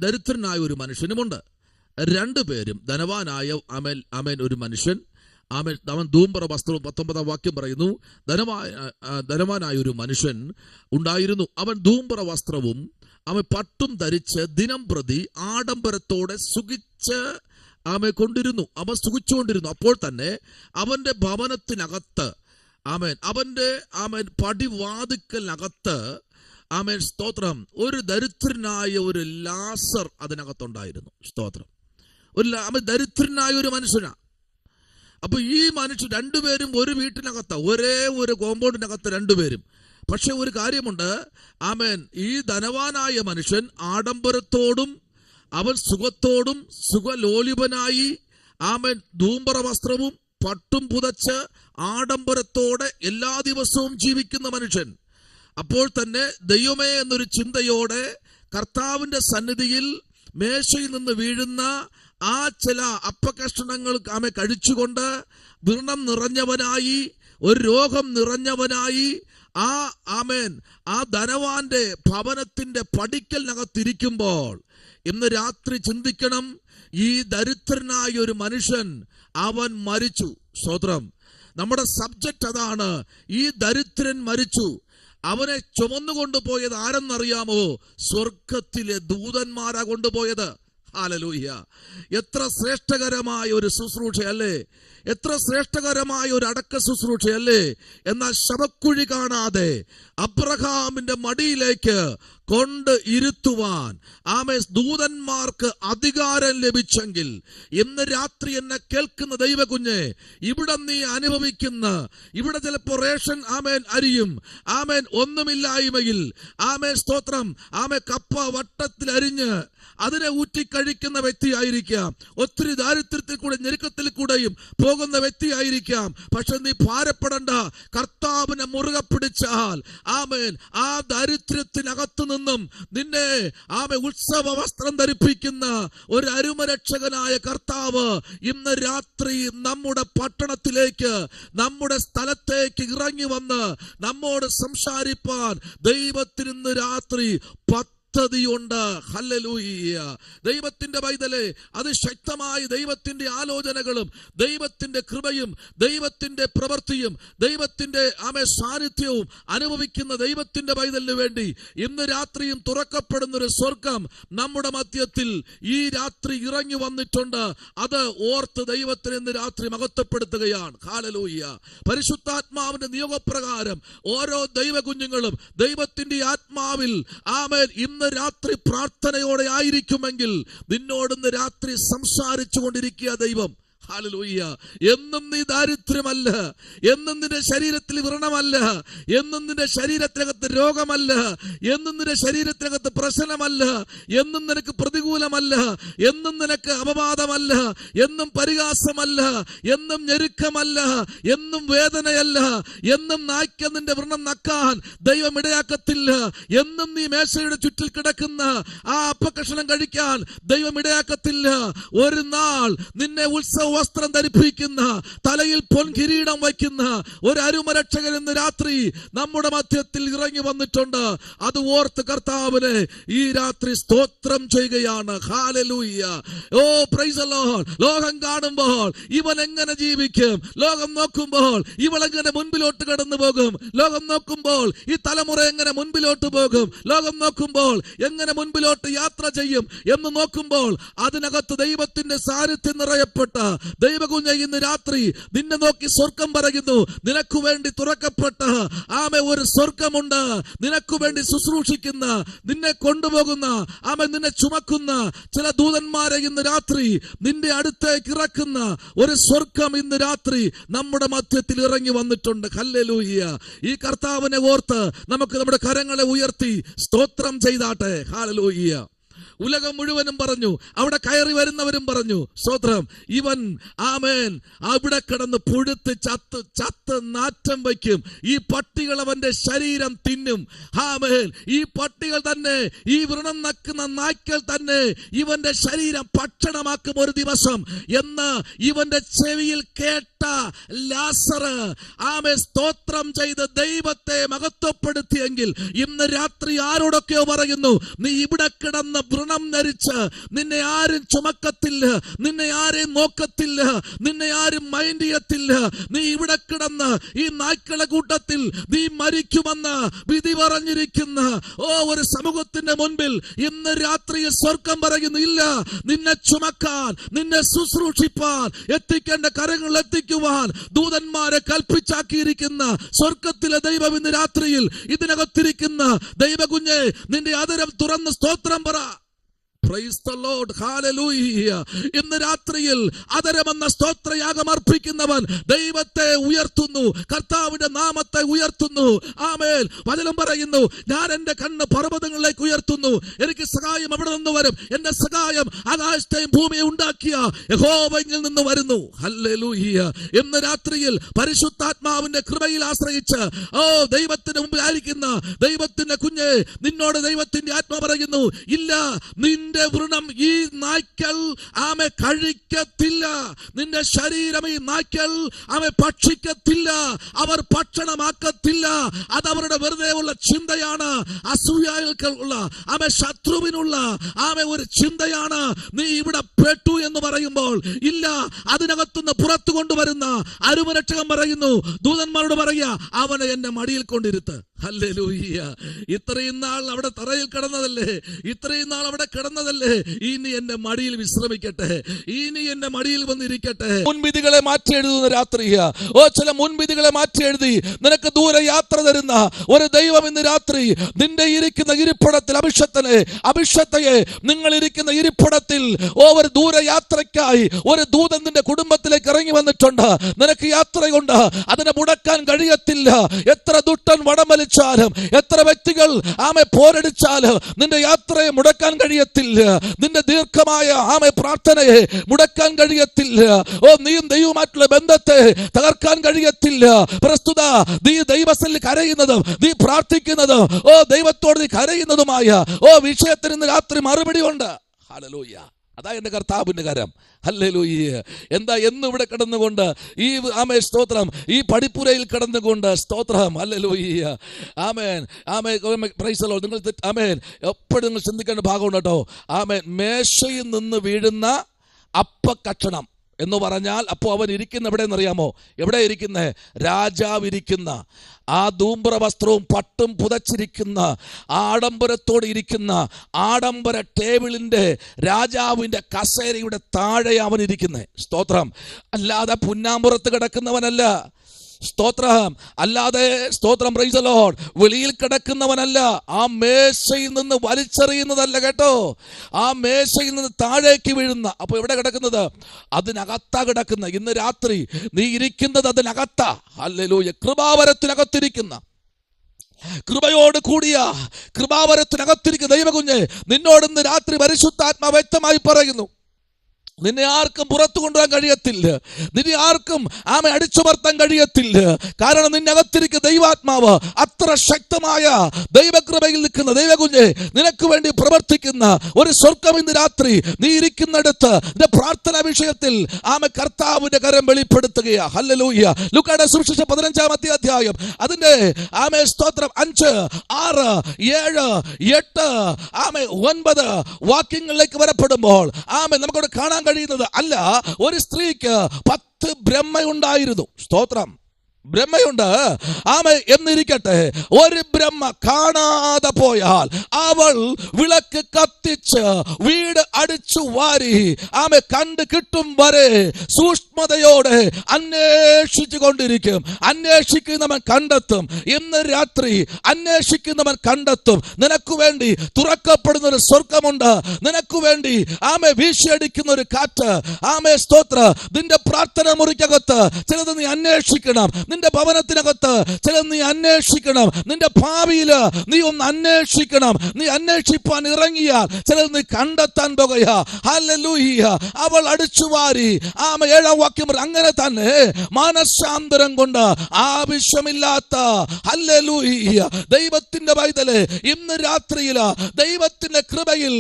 ദരിദ്രനായ ഒരു മനുഷ്യനുമുണ്ട്. രണ്ടുപേരും ധനവാനായ ഒരു മനുഷ്യൻ, അവൻ ധൂമ്ര വസ്ത്രവും 19 വാക്യം പറയുന്നു, ധനവാനായ ഒരു മനുഷ്യൻ ഉണ്ടായിരുന്നു. അവൻ ധൂമ്ര വസ്ത്രവും പട്ടും ധരിച്ച് ദിനം പ്രതി ആഡംബരത്തോടെ സുഖിച്ചുകൊണ്ടിരുന്നു. അപ്പോൾ തന്നെ അവന്റെ ഭവനത്തിനകത്ത് അവന്റെ പടിവാതിക്കലിനകത്ത് സ്തോത്രം ഒരു ദരിദ്രനായ ഒരു ലാസർ അതിനകത്തുണ്ടായിരുന്നു. സ്തോത്രം. ദരിദ്രനായ ഒരു മനുഷ്യനാ. അപ്പൊ ഈ മനുഷ്യൻ രണ്ടുപേരും ഒരു വീട്ടിനകത്ത്, ഒരേ ഒരു കോമ്പൗണ്ടിനകത്ത് രണ്ടുപേരും. പക്ഷെ ഒരു കാര്യമുണ്ട്, ഈ ധനവാനായ മനുഷ്യൻ ആഡംബരത്തോടും അവൻ സുഖത്തോടും സുഖലോലിപനായി ധൂമ്ര വസ്ത്രവും പട്ടും പുതച്ച് ആഡംബരത്തോടെ എല്ലാ ദിവസവും ജീവിക്കുന്ന മനുഷ്യൻ. അപ്പോൾ തന്നെ ദൈവമേ എന്നൊരു ചിന്തയോടെ കർത്താവിന്റെ സന്നിധിയിൽ മേശയിൽ നിന്ന് വീഴുന്ന ആ ചില അപ്പകഷ്ണങ്ങൾ കഴിച്ചുകൊണ്ട് വ്രണം നിറഞ്ഞവനായി, ഒരു രോഗം നിറഞ്ഞവനായി ആ ധനവാന്റെ ഭവനത്തിന്റെ പടിക്കലിനകത്തിരിക്കുമ്പോൾ ഇന്ന് രാത്രി ചിന്തിക്കണം, ഈ ദരിദ്രനായ ഒരു മനുഷ്യൻ അവൻ മരിച്ചു. സ്തോത്രം. നമ്മുടെ സബ്ജക്റ്റ് അതാണ്. ഈ ദരിദ്രൻ മരിച്ചു. അവനെ ചുമന്നുകൊണ്ടുപോയത് ആരെന്നറിയാമോ? സ്വർഗത്തിലെ ദൂതന്മാരാ കൊണ്ടുപോയത്. ഹല്ലേലൂയ. എത്ര ശ്രേഷ്ഠകരമായ ഒരു ശുശ്രൂഷയല്ലേ, എത്ര ശ്രേഷ്ഠകരമായ ഒരു അടക്ക ശുശ്രൂഷയല്ലേ. എന്നാൽ ശവക്കുഴി കാണാതെ അബ്രഹാമിന്റെ മടിയിലേക്ക് കൊണ്ട് ഇരുത്തുവാൻ ദൂതന്മാർക്ക് അധികാരം ലഭിച്ചെങ്കിൽ ഇന്ന് രാത്രി എന്നെ കേൾക്കുന്ന ദൈവകുഞ്ഞെ, ഇവിടെ നീ അനുഭവിക്കുന്ന, ഇവിടെ ചിലപ്പോൾ റേഷൻ അരിയും ഒന്നുമില്ലായ്മയിൽ സ്തോത്രം കപ്പ വട്ടത്തിൽ അരിഞ്ഞ് അതിനെ ഊറ്റിക്കഴിക്കുന്ന വ്യക്തിയായിരിക്കാം. ഒത്തിരി ദാരിദ്ര്യത്തിൽ കൂടെ ഞെരുക്കത്തിൽ കൂടെയും പോകുന്ന വ്യക്തിയായിരിക്കാം. പക്ഷെ നീ ഭാരപ്പെടണ്ട. കർത്താവിനെ മുറുകെ പിടിച്ചാൽ ആ ദാരിദ്ര്യത്തിനകത്തു നിന്നും നിന്നെ ഉത്സവ വസ്ത്രം ധരിപ്പിക്കുന്ന ഒരു അരുമരക്ഷകനായ കർത്താവ് ഇന്ന് രാത്രി നമ്മുടെ പട്ടണത്തിലേക്ക്, നമ്മുടെ സ്ഥലത്തേക്ക് ഇറങ്ങി വന്ന് നമ്മോട് സംസാരിപ്പാൻ ദൈവത്തിന് ഇന്ന് രാത്രി പദ്ധതിയുണ്ട്. ഹല്ലേലൂയ. ദൈവത്തിന്റെ പൈതലേ, അതിശക്തമായ ദൈവത്തിന്റെ ആലോചനകളും ദൈവത്തിന്റെ കൃപയും ദൈവത്തിന്റെ പ്രവൃത്തിയും ദൈവത്തിന്റെ സാന്നിധ്യവും അനുഭവിക്കുന്ന ദൈവത്തിന്റെ പൈതലിന് വേണ്ടി ഇന്ന് രാത്രിയും തുറക്കപ്പെടുന്ന ഒരു സ്വർഗം നമ്മുടെ മധ്യത്തിൽ ഈ രാത്രി ഇറങ്ങി വന്നിട്ടുണ്ട്. അത് ഓർത്ത് ദൈവത്തിന് ഇന്ന് രാത്രി മഹത്വപ്പെടുത്തുകയാണ്. ഹല്ലേലൂയ. പരിശുദ്ധാത്മാവിന്റെ നിയോഗപ്രകാരം ഓരോ ദൈവ കുഞ്ഞുങ്ങളും ദൈവത്തിന്റെ ആത്മാവിൽ ഇന്ന് രാത്രി പ്രാർത്ഥനയോടെ ആയിരിക്കുമെങ്കിൽ നിന്നോടൊന്ന് രാത്രി സംസാരിച്ചു കൊണ്ടിരിക്കുക ദൈവം. ഹല്ലേലൂയ. എന്നും നീ ദാരിദ്ര്യമല്ല, എന്നും നിന്റെ ശരീരത്തിൽ വ്രണമല്ല, എന്നും നിന്റെ ശരീരത്തിനകത്ത് രോഗമല്ല, എന്നും നിന്റെ ശരീരത്തിനകത്ത് പ്രശ്നമല്ല, എന്നും നിനക്ക് പ്രതികൂലമല്ല, എന്നും നിനക്ക് അപവാദമല്ല, എന്നും പരിഹാസമല്ല, എന്നും ഞെരുക്കമല്ല, എന്നും വേദനയല്ല, എന്നും നായ്ക്ക നിന്റെ വ്രണം നക്കാൻ ദൈവം ഇടയാക്കത്തില്ല, എന്നും നീ മേശയുടെ ചുറ്റിൽ കിടക്കുന്ന ആ അപ്പകഷണം കഴിക്കാൻ ദൈവം ഇടയാക്കത്തില്ല. ഒരു നാൾ നിന്നെ ഉത്സവ വസ്ത്രം ധരിപ്പിക്കുന്ന, തലയിൽ പൊൻകിരീടം വയ്ക്കുന്ന ഒരു അരുമരക്ഷകൻ ഇന്ന് രാത്രി നമ്മുടെ മധ്യത്തിൽ ഇറങ്ങി വന്നിട്ടുണ്ട്. അത് ഓർത്ത് കർത്താവിനെ ഈ രാത്രി സ്തോത്രം ചെയ്യുകയാണ്. Hallelujah. Oh praise the Lord. ലോകം കാണുമ്പോൾ ഇവൻ എങ്ങനെ ജീവിക്കും, ലോകം നോക്കുമ്പോൾ ഇവൾ എങ്ങനെ മുൻപിലോട്ട് കടന്നു പോകും, ലോകം നോക്കുമ്പോൾ ഈ തലമുറ എങ്ങനെ മുൻപിലോട്ട് പോകും, ലോകം നോക്കുമ്പോൾ എങ്ങനെ മുൻപിലോട്ട് യാത്ര ചെയ്യും എന്ന് നോക്കുമ്പോൾ അതിനകത്ത് ദൈവത്തിന്റെ സാന്നിധ്യം നിറയപ്പെട്ട ദൈവകുഞ്ഞ ഇന്ന് രാത്രി നിന്നെ നോക്കി സ്വർഗം പറയുന്നു. നിനക്ക് വേണ്ടി തുറക്കപ്പെട്ട ഒരു സ്വർഗമുണ്ട്. നിനക്ക് വേണ്ടി ശുശ്രൂഷിക്കുന്ന, നിന്നെ കൊണ്ടുപോകുന്ന, നിന്നെ ചുമക്കുന്ന ചില ദൂതന്മാരെ ഇന്ന് രാത്രി നിന്റെ അടുത്തേക്ക് ഇറക്കുന്ന ഒരു സ്വർഗം ഇന്ന് രാത്രി നമ്മുടെ മധ്യത്തിൽ ഇറങ്ങി വന്നിട്ടുണ്ട്. ഹല്ലേലൂയ. ഈ കർത്താവിനെ ഓർത്ത് നമുക്ക് നമ്മുടെ കരങ്ങളെ ഉയർത്തി സ്തോത്രം ചെയ്താട്ടെ. ഹല്ലേലൂയ. ഉലകം മുഴുവനും പറഞ്ഞു, അവിടെ കയറി വരുന്നവരും പറഞ്ഞു സ്തോത്രം. ഇവൻ അവിടെ കിടന്ന് പുഴുത്ത് ചത്ത് നാറ്റം വയ്ക്കും. ഈ പട്ടികൾ അവന്റെ ശരീരം തിന്നും. ഈ പട്ടികൾ തന്നെ, ഈ വ്രണം നക്കുന്ന നായ്ക്കൾ തന്നെ ഇവന്റെ ശരീരം ഭക്ഷണമാക്കും ഒരു ദിവസം എന്ന് ഇവന്റെ ചെവിയിൽ കേട്ട ലാസർ സ്തോത്രം ചെയ്ത് ദൈവത്തെ മഹത്വപ്പെടുത്തിയെങ്കിൽ ഇന്ന് രാത്രി ആരോടൊക്കെയോ പറയുന്നു, നീ ഇവിടെ കിടന്ന വ്രണം ധരിച്ച് നിന്നെ ആരും ചുമക്കത്തില്ല, നിന്നെ ആരെയും നോക്കത്തില്ല, നിന്നെ ആരും മൈൻഡ് ചെയ്യത്തില്ല. നീ ഇവിടെ കിടന്ന് ഈ നായ്ക്കളെ കൂട്ടത്തിൽ നീ മരിക്കുമെന്ന് വിധി പറഞ്ഞിരിക്കുന്ന ഒരു സമൂഹത്തിന്റെ മുൻപിൽ ഇന്ന് രാത്രിയിൽ സ്വർഗം പറയുന്നു, ഇല്ല, നിന്നെ ചുമക്കാൻ, നിന്നെ ശുശ്രൂഷിപ്പാൻ, എത്തിക്കേണ്ട കരങ്ങൾ എത്തിക്കുവാൻ ദൂതന്മാരെ കൽപ്പിച്ചാക്കിയിരിക്കുന്ന സ്വർഗത്തിലെ ദൈവം ഇന്ന് രാത്രിയിൽ ഇതിനകത്തിരിക്കുന്ന ദൈവകുഞ്ഞെ നിന്റെ അതിരം തുറന്ന് സ്തോത്രം പറ. Praise the Lord. Hallelujah. ഇന്ന് രാത്രിയിൽ അതരമെന്ന സ്തോത്രയാഗം അർപ്പിക്കുന്നവൻ ദൈവത്തെ ഉയർത്തുന്നു, കർത്താവിന്റെ നാമത്തെ ഉയർത്തുന്നു. ആമേൻ. വചനം പറയുന്നു, ഞാൻ എന്റെ കണ്ണ് പർവ്വതങ്ങളിലേക്ക് ഉയർത്തുന്നു, എനിക്ക് സഹായം എവിടെ നിന്ന് വരും? എന്റെ സഹായം ആകാശത്തെയും ഭൂമിയെ ഉണ്ടാക്കിയ യഹോവയിൽ നിന്ന് വരുന്നു. ഹല്ലേലൂയ. ഇന്ന് രാത്രിയിൽ പരിശുദ്ധാത്മാവിന്റെ കൃപയിൽ ആശ്രയിച്ച് ദൈവത്തിന് മുമ്പിൽ ആയിരിക്കുന്ന ദൈവത്തിന്റെ കുഞ്ഞെ, നിന്നോട് ദൈവത്തിന്റെ ആത്മാ പറയുന്നു, ഇല്ല, നിന്റെ വ്രണം ഈ നായ്ക്കൾ കഴിക്കത്തില്ല, നിന്റെ ശരീരം ഈ നായ്ക്കൾ ഭക്ഷിക്കത്തില്ല, അവർ ഭക്ഷണമാക്കത്തില്ല. അതവരുടെ വെറുതെ ഉള്ള ചിന്തയാണ്, അസൂയകൾക്കുള്ള ശത്രുവിനുള്ള ഒരു ചിന്തയാണ്. നീ ഇവിടെ പെട്ടു എന്ന് പറയുമ്പോൾ, ഇല്ല, അതിനകത്തുനിന്ന് പുറത്തു കൊണ്ടുവരുന്ന അരുമരക്ഷകൻ പറയുന്നു, ദൂതന്മാരോട് പറയുക, അവനെ എന്റെ മടിയിൽ കൊണ്ടിരുത്ത്. ഹല്ലേലൂയ. ഇത്രയും നാൾ അവിടെ തറയിൽ കിടന്നതല്ലേ, ഇത്രയും നാൾ അവിടെ കിടന്നതല്ലേ, ഇനി എന്റെ മടിയിൽ വിശ്രമിക്കട്ടെ, ഇനി എന്റെ മടിയിൽ വന്നിരിക്കട്ടെ. മുൻവിധികളെ മാറ്റി എഴുതുന്ന രാത്രിയാ. ചില മുൻവിധികളെ മാറ്റി എഴുതി നിനക്ക് ദൂരെ യാത്ര തരുന്ന ഒരു ദൈവം ഇന്ന് രാത്രി നിന്റെ ഇരിക്കുന്ന ഇരിപ്പിടത്തിൽ, അഭിഷത്തയെ നിങ്ങൾ ഇരിക്കുന്ന ഇരിപ്പിടത്തിൽ ഒരു ദൂരെ യാത്രയ്ക്കായി ഒരു ദൂതൻ നിന്റെ കുടുംബത്തിലേക്ക് ഇറങ്ങി വന്നിട്ടുണ്ട്. നിനക്ക് യാത്രയുണ്ട്, അതിനെ മുടക്കാൻ കഴിയത്തില്ല. എത്ര ദുഷ്ടൻ വടംവലിച്ചാലും, എത്ര വ്യക്തികൾ പോരടിച്ചാലും നിന്റെ യാത്രയെ മുടക്കാൻ കഴിയത്തില്ല. നിന്റെ ദീർഘമായ പ്രാർത്ഥനയെ മുടക്കാൻ കഴിയത്തില്ല. നീയും ദൈവവുമായിട്ടുള്ള ബന്ധത്തെ തകർക്കാൻ കഴിയത്തില്ല. പ്രസ്തുത നീ ദൈവസന്നിധിയിൽ കരയുന്നതും നീ പ്രാർത്ഥിക്കുന്നതും ദൈവത്തോട് നീ കരയുന്നതുമായ വിഷയത്തിന് ഇന്ന് രാത്രി മറുപടി ഉണ്ട്. ഹല്ലേലൂയ. അതാ എന്റെ കർത്താവിന്റെ കരം. ഹല്ലേലൂയ. എന്താ എന്ന് ഇവിടെ കിടന്നുകൊണ്ട് ഈ സ്തോത്രം, ഈ പടിപ്പുരയിൽ കിടന്നുകൊണ്ട് സ്തോത്രം. Hallelujah. Amen, amen. Price the Lord. നിങ്ങൾ ആമേൻ എപ്പോഴും നിങ്ങൾ ചിന്തിക്കേണ്ട ഭാഗമുണ്ട് കേട്ടോ. ആമേൻ. മേശയിൽ നിന്ന് വീഴുന്ന അപ്പക്കഷണം എന്ന് പറഞ്ഞാൽ, അപ്പോൾ അവൻ ഇരിക്കുന്ന എവിടെ എന്നറിയാമോ? എവിടെ ഇരിക്കുന്നത്? രാജാവ് ഇരിക്കുന്ന ആ ധൂമ്ര വസ്ത്രവും പട്ടും പുതച്ചിരിക്കുന്ന ആഡംബരത്തോടെ ഇരിക്കുന്ന ആഡംബര ടേബിളിന്റെ രാജാവിന്റെ കസേരയുടെ താഴെ അവൻ ഇരിക്കുന്നത്. സ്തോത്രം. അല്ലാതെ പുന്നാമ്പുറത്ത് കിടക്കുന്നവനല്ല. സ്തോത്രം. അല്ലാതെ സ്തോത്രം. Praise the Lord. വെളിയിൽ കിടക്കുന്നവനല്ല. ആ മേശയിൽ നിന്ന് വലിച്ചെറിയുന്നതല്ല കേട്ടോ. ആ മേശയിൽ നിന്ന് താഴേക്ക് വീഴുന്ന. അപ്പൊ എവിടെ കിടക്കുന്നത്? അതിനകത്താ കിടക്കുന്ന. ഇന്ന് രാത്രി നീ ഇരിക്കുന്നത് അതിനകത്താ. ഹല്ലേലൂയ. കൃപാവരത്തിനകത്തിരിക്കുന്ന, കൃപയോട് കൂടിയ കൃപാവരത്തിനകത്തിരിക്കുന്ന ദൈവകുഞ്ഞെ, നിന്നോട് ഇന്ന് രാത്രി പരിശുദ്ധാത്മാവ് വ്യക്തമായി പറയുന്നു, നിന്നെ ആർക്കും പുറത്തു കൊണ്ടുപോകാൻ കഴിയത്തില്ല, നിന്നെ ആർക്കും അടിച്ചുമർത്താൻ കഴിയത്തില്ല. കാരണം നിന്നെ അകത്തിരിക്കുന്ന ദൈവാത്മാവ് അത്ര ശക്തമായ ദൈവകൃപയിൽ നിൽക്കുന്ന ദൈവകുഞ്ഞെ, നിനക്ക് വേണ്ടി പ്രവർത്തിക്കുന്ന ഒരു സ്വർഗം ഇന്ന് രാത്രി നീ ഇരിക്കുന്നിടത്ത് നിന്റെ പ്രാർത്ഥനാ വിഷയത്തിൽ കർത്താവിന്റെ കരം വെളിപ്പെടുത്തുകയാ. ഹല്ലേലൂയ. ലൂക്കായുടെ സുവിശേഷം 15-ാമത്തെ അധ്യായം അതിന്റെ സ്തോത്രം 5, 6, 7, 8, 9 വാക്യങ്ങളിലേക്ക് വരപ്പെടുമ്പോൾ നമുക്കവിടെ കാണാൻ കഴിയുന്നത്, അല്ല, ഒരു സ്ത്രീക്ക് 10 ബ്രഹ്മയുണ്ടായിരുന്നു. സ്തോത്രം. ബ്രഹ്മയുണ്ട് എന്നിരിക്കട്ടെ, ഒരു ബ്രഹ്മ കാണാതെ പോയാൽ അവൾ വിളക്ക് കത്തിച്ച് വീട് അടിച്ചു വാരി കണ്ടു കിട്ടും വരെ സൂക്ഷ്മതയോടെ അന്വേഷിച്ചു കൊണ്ടിരിക്കും. അന്വേഷിക്കുന്നവൻ കണ്ടെത്തും. ഇന്ന് രാത്രി അന്വേഷിക്കുന്നവൻ കണ്ടെത്തും. നിനക്ക് വേണ്ടി തുറക്കപ്പെടുന്ന ഒരു സ്വർഗമുണ്ട്. നിനക്ക് വേണ്ടി വീശിയടിക്കുന്ന ഒരു കാറ്റ്. സ്തോത്ര. നിന്റെ പ്രാർത്ഥന മുറിക്കകത്ത് ചിലത് നീ അന്വേഷിക്കണം. നിന്റെ ഭവനത്തിനകത്ത് ചിലത് നീ അന്വേഷിക്കണം. നിന്റെ ഭാവിയിൽ നീ ഒന്ന് അന്വേഷിക്കണം. നീ അന്വേഷിപ്പാൻ ഇറങ്ങിയാൽ ചിലത് നീ കണ്ടെത്താൻ പോകുക. ഹല്ലേലൂയ. അവൾ അടിച്ചുവാരി 7-ാം വാക്യം അങ്ങനെ തന്നെ മനസ്സാന്തരം കൊണ്ട് ആവശ്യമില്ലാത്ത, ഹല്ലേലൂയ, ദൈവത്തിന്റെ പൈതലേ, ഇന്ന് രാത്രിയിൽ ദൈവത്തിന്റെ കൃപയിൽ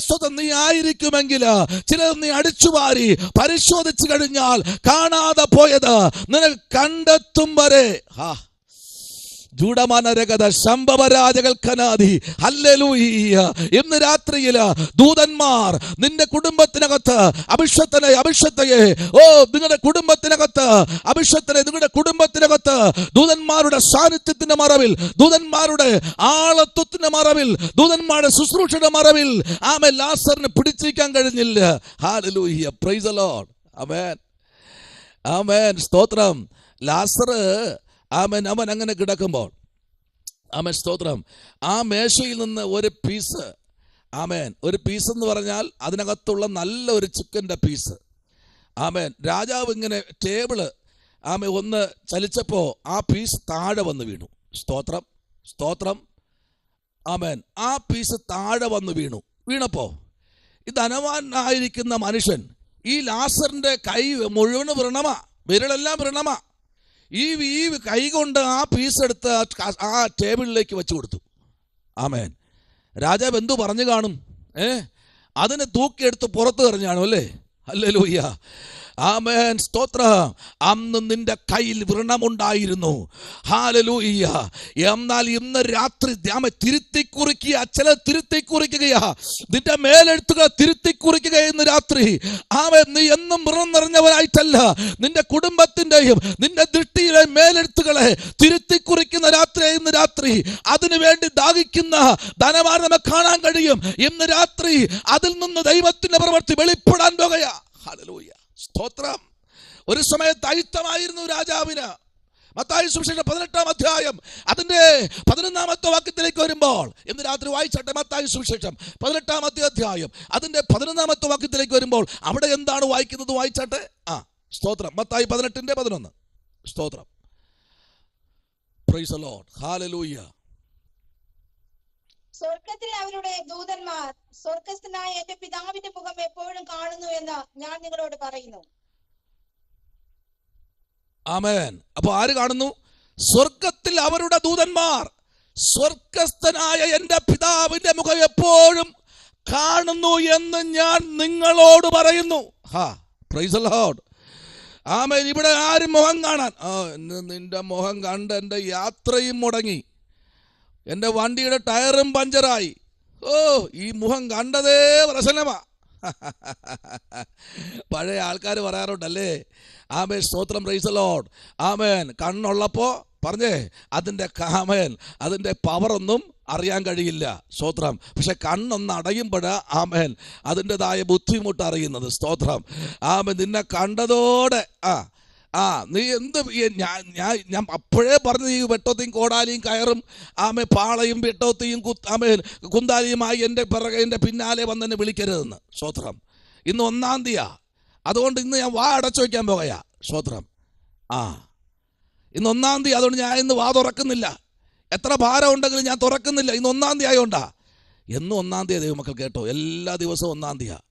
സ്വതം നീ ആയിരിക്കുമെങ്കിൽ ചിലത് നീ അടിച്ചുവാരി പരിശോധിച്ചു കഴിഞ്ഞാൽ കാണാതെ പോയത് നിനക്ക് കണ്ടെത്തും വരെ ജൂഡമാനരകഥ ശംഭവരാജകൽക്കനാദി. ഹല്ലേലൂയ. ഇന്ന് രാത്രിയില് ദൂതന്മാർ നിന്റെ കുടുംബത്തിനകത്ത് അഭിഷക്തയെ നിങ്ങളുടെ കുടുംബത്തിനകത്ത് നിങ്ങളുടെ കുടുംബത്തിനകത്ത് ദൂതന്മാരുടെ സാന്നിധ്യത്തിന്റെ മറവിൽ, ദൂതന്മാരുടെ ആളത്വത്തിന്റെ മറവിൽ, ദൂതന്മാരുടെ ശുശ്രൂഷയുടെ മറവിൽ ആമേൻ ലാസറിന് പിടിച്ചിരിക്കാൻ കഴിഞ്ഞില്ല. ഹല്ലേലൂയ. Praise the lord. ആമേൻ, ആമേൻ, സ്തോത്രം. ലാസർ ആമേൻ അവൻ അങ്ങനെ കിടക്കുമ്പോൾ ആമേൻ സ്തോത്രം, ആ മേശയിൽ നിന്ന് ഒരു പീസ്, ആമേൻ, ഒരു പീസ് എന്ന് പറഞ്ഞാൽ അതിനകത്തുള്ള നല്ല ഒരു ചിക്കൻ്റെ പീസ്, ആമേൻ, രാജാവ് ഇങ്ങനെ ടേബിള് ആമേൻ ഒന്ന് ചലിച്ചപ്പോൾ ആ പീസ് താഴെ വന്ന് വീണു. സ്തോത്രം, സ്തോത്രം. ആമേൻ. ആ പീസ് താഴെ വന്ന് വീണപ്പോൾ ഈ ധനവാനായിരിക്കുന്ന മനുഷ്യൻ, ഈ ലാസറിന്റെ കൈ മുഴുവൻ വ്രണമാ, വിരലെല്ലാം വ്രണമാ. ഈ കൈ കൊണ്ട് ആ പീസ് എടുത്ത് ആ ടേബിളിലേക്ക് വെച്ച് കൊടുത്തു. ആമേൻ. രാജാവ് എന്തു പറഞ്ഞു കാണും? അതിനെ തൂക്കിയെടുത്ത് പുറത്ത് എറിഞ്ഞാണോ അല്ലേ? ഹല്ലേലൂയ. ആമേൻ, സ്തോത്രം. അന്ന് നിന്റെ കയ്യിൽ വ്രണമുണ്ടായിരുന്നു. ഹല്ലേലൂയ. എന്നാൽ ഇന്ന് രാത്രി തിരുത്തി കുറിക്കുക, ചില തിരുത്തി കുറിക്കുകയാ, നിന്റെ മേലെഴുത്തുകൾ തിരുത്തി കുറിക്കുക. ഇന്ന് രാത്രി ആമേൻ, നീ എന്നും വ്രണം നിറഞ്ഞവനായിട്ടല്ല, നിന്റെ കുടുംബത്തിന്റെയും നിന്റെ ദൃഷ്ടിയിലെ മേലെഴുത്തുകളെ തിരുത്തി കുറിക്കുന്ന രാത്രി. ഇന്ന് രാത്രി അതിനു വേണ്ടി ദാഹിക്കുന്ന ധനവാനെ നമുക്ക് കാണാൻ കഴിയും. ഇന്ന് രാത്രി അതിൽ നിന്ന് ദൈവത്തിന്റെ പ്രവൃത്തി വെളിപ്പെടാൻ പോകുകയാ. ഹല്ലേലൂയ. സ്തോത്രം. ഒരു സമയത്ത് അയിത്തമായിരുന്നു രാജാവിന്. മത്തായി സുവിശേഷം 18-ാം അധ്യായം അതിന്റെ 11-ാമത്തെ വാക്യത്തിലേക്ക് വരുമ്പോൾ, ഇന്ന് രാത്രി വായിച്ചട്ടെ. മത്തായി സുവിശേഷം 18-ാം അധ്യായം അതിന്റെ 11-ാമത്തെ വാക്യത്തിലേക്ക് വരുമ്പോൾ അവിടെ എന്താണ് വായിക്കുന്നത്? വായിച്ചട്ടെ. സ്തോത്രം. മത്തായി 18:11. സ്തോത്രം. Praise the lord. ഹല്ലേലൂയ. സ്വർഗ്ഗത്തിൽ അവരുടെ ദൂതന്മാർ സ്വർഗ്ഗസ്ഥനായ എന്റെ പിതാവിന്റെ മുഖം എപ്പോഴും കാണുന്നു എന്ന് ഞാൻ നിങ്ങളോട് പറയുന്നു. ആമേൻ. അപ്പൊ ആര് കാണുന്നു? സ്വർഗ്ഗത്തിൽ അവരുടെ ദൂതന്മാർ സ്വർഗ്ഗസ്ഥനായ എന്റെ പിതാവിന്റെ മുഖം എപ്പോഴും കാണുന്നു എന്ന് ഞാൻ നിങ്ങളോട് പറയുന്നു. Praise the lord. ആമേൻ. ഇവിടെ ആരും മുഖം കാണാൻ, നിന്റെ മുഖം കണ്ട് എൻ്റെ യാത്രയും മുടങ്ങി, എൻ്റെ വണ്ടിയുടെ ടയറും പഞ്ചറായി, ഈ മുഖം കണ്ടതേ പ്രശ്നമാ. പഴയ ആൾക്കാർ പറയാറുണ്ടല്ലേ? ആമേൻ, സ്തോത്രം. Praise the lord. ആമേൻ. കണ്ണുള്ളപ്പോൾ പറഞ്ഞേ അതിൻ്റെ പവറൊന്നും അറിയാൻ കഴിയില്ല. സ്തോത്രം. പക്ഷെ കണ്ണൊന്ന് അടയുമ്പോഴാ ആമേൻ അതിൻ്റെതായ ബുദ്ധിമുട്ട് അറിയുന്നത്. സ്തോത്രം. ആമേൻ. നിന്നെ കണ്ടതോടെ നീ എന്ത് ഞാൻ അപ്പോഴേ പറഞ്ഞു, ഈ വെട്ടോത്തിയും കോടാലിയും കയറും ആമേ പാളയും വെട്ടോത്തിയും കുന്താലിയുമായി എൻ്റെ പിന്നാലെ വന്നെന്നെ വിളിക്കരുതെന്ന്. സ്തോത്രം. ഇന്ന് 1-ാം തീയതിയാ, അതുകൊണ്ട് ഇന്ന് ഞാൻ വാ അടച്ചു വയ്ക്കാൻ പോകയാ. സ്തോത്രം. ഇന്ന് 1-ാം തീയതി, അതുകൊണ്ട് ഞാൻ ഇന്ന് വാ തുറക്കുന്നില്ല. എത്ര ഭാരം ഉണ്ടെങ്കിലും ഞാൻ തുറക്കുന്നില്ല. ഇന്ന് 1-ാം തീയതി ആയോണ്ടാ. എന്നും 1-ാം തീയതി ദൈവമക്കൾ കേട്ടോ, എല്ലാ ദിവസവും 1-ാം തീയതി.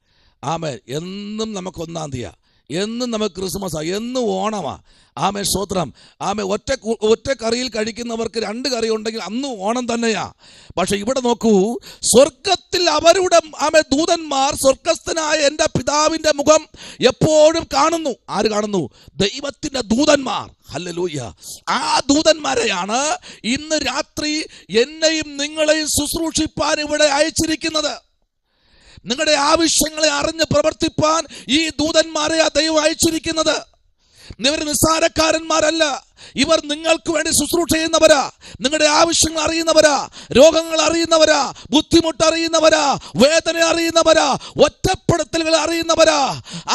ആമേ. എന്നും നമുക്ക് 1-ാം തീയതി, എന്നും നമുക്ക് ക്രിസ്മസാ, എന്നും ഓണമാ. ആമേ, സ്തോത്രം. ആമേ. ഒറ്റ കറിയിൽ കഴിക്കുന്നവർക്ക് 2 കറി ഉണ്ടെങ്കിൽ അന്നും ഓണം തന്നെയാ. പക്ഷെ ഇവിടെ നോക്കൂ, സ്വർഗത്തിൽ അവരുടെ ദൂതന്മാർ സ്വർഗസ്ഥനായ എൻ്റെ പിതാവിൻ്റെ മുഖം എപ്പോഴും കാണുന്നു. ആര് കാണുന്നു? ദൈവത്തിൻ്റെ ദൂതന്മാർ. ഹല്ലേലൂയ. ആ ദൂതന്മാരെയാണ് ഇന്ന് രാത്രി എന്നെയും നിങ്ങളെയും ശുശ്രൂഷിപ്പാൻ ഇവിടെ അയച്ചിരിക്കുന്നത്. നിങ്ങളുടെ ആവശ്യങ്ങളെ അറിഞ്ഞ് പ്രവർത്തിപ്പാൻ ഈ ദൂതന്മാരെ ദൈവം അയച്ചിരിക്കുന്നത്. ഇവർ നിസ്സാരക്കാരന്മാരല്ല. ഇവർ നിങ്ങൾക്ക് വേണ്ടി ശുശ്രൂഷ ചെയ്യുന്നവരാ, നിങ്ങളുടെ ആവശ്യങ്ങൾ അറിയുന്നവരാ, രോഗങ്ങൾ അറിയുന്നവരാ, ബുദ്ധിമുട്ട് അറിയുന്നവരാ, വേദന അറിയുന്നവരാ, ഒറ്റപ്പെടുത്തലുകൾ അറിയുന്നവരാ.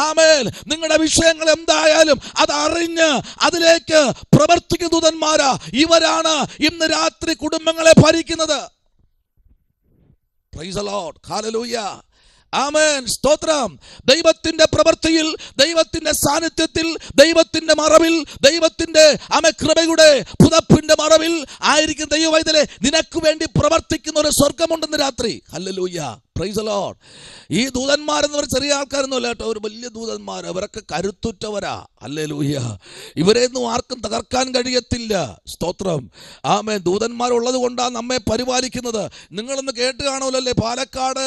ആമേൻ. നിങ്ങളുടെ വിഷയങ്ങൾ എന്തായാലും അത് അറിഞ്ഞ് അതിലേക്ക് പ്രവർത്തിക്കുന്ന ദൂതന്മാരാ. ഇവരാണ് ഇന്ന് രാത്രി കുടുംബങ്ങളെ ഭരിക്കുന്നത്. Price the lord. ഹല്ലേലൂയ. ആമേൻ. സ്തോത്രം. ദൈവത്തിന്റെ പ്രവൃത്തിയിൽ, ദൈവത്തിന്റെ സാന്നിധ്യത്തിൽ, ദൈവത്തിന്റെ മറവിൽ, ദൈവത്തിന്റെ കൃപയുടെ പുതപ്പിന്റെ മറവിൽ ആയിരിക്കും ദൈവവൈതലെ നിനക്ക് വേണ്ടി പ്രവർത്തിക്കുന്ന ഒരു സ്വർഗമുണ്ടെന്ന് രാത്രി. ഹല്ലേലൂയ. Praise the Lord. ഈ ദൂതന്മാരെന്ന് പറഞ്ഞ ചെറിയ ആൾക്കാരൊന്നുമല്ല കേട്ടോ, ഒരു വലിയ ദൂതന്മാർ. അവരൊക്കെ കരുത്തുറ്റവരാ. ഹല്ലേലൂയ. ഇവരെയൊന്നും ആർക്കും തകർക്കാൻ കഴിയത്തില്ല. സ്തോത്രം. ആമേൻ. ദൂതന്മാരുള്ളത് കൊണ്ടാണ് നമ്മെ പരിപാലിക്കുന്നത്. നിങ്ങളൊന്ന് കേട്ട് കാണുമല്ലേ, പാലക്കാട്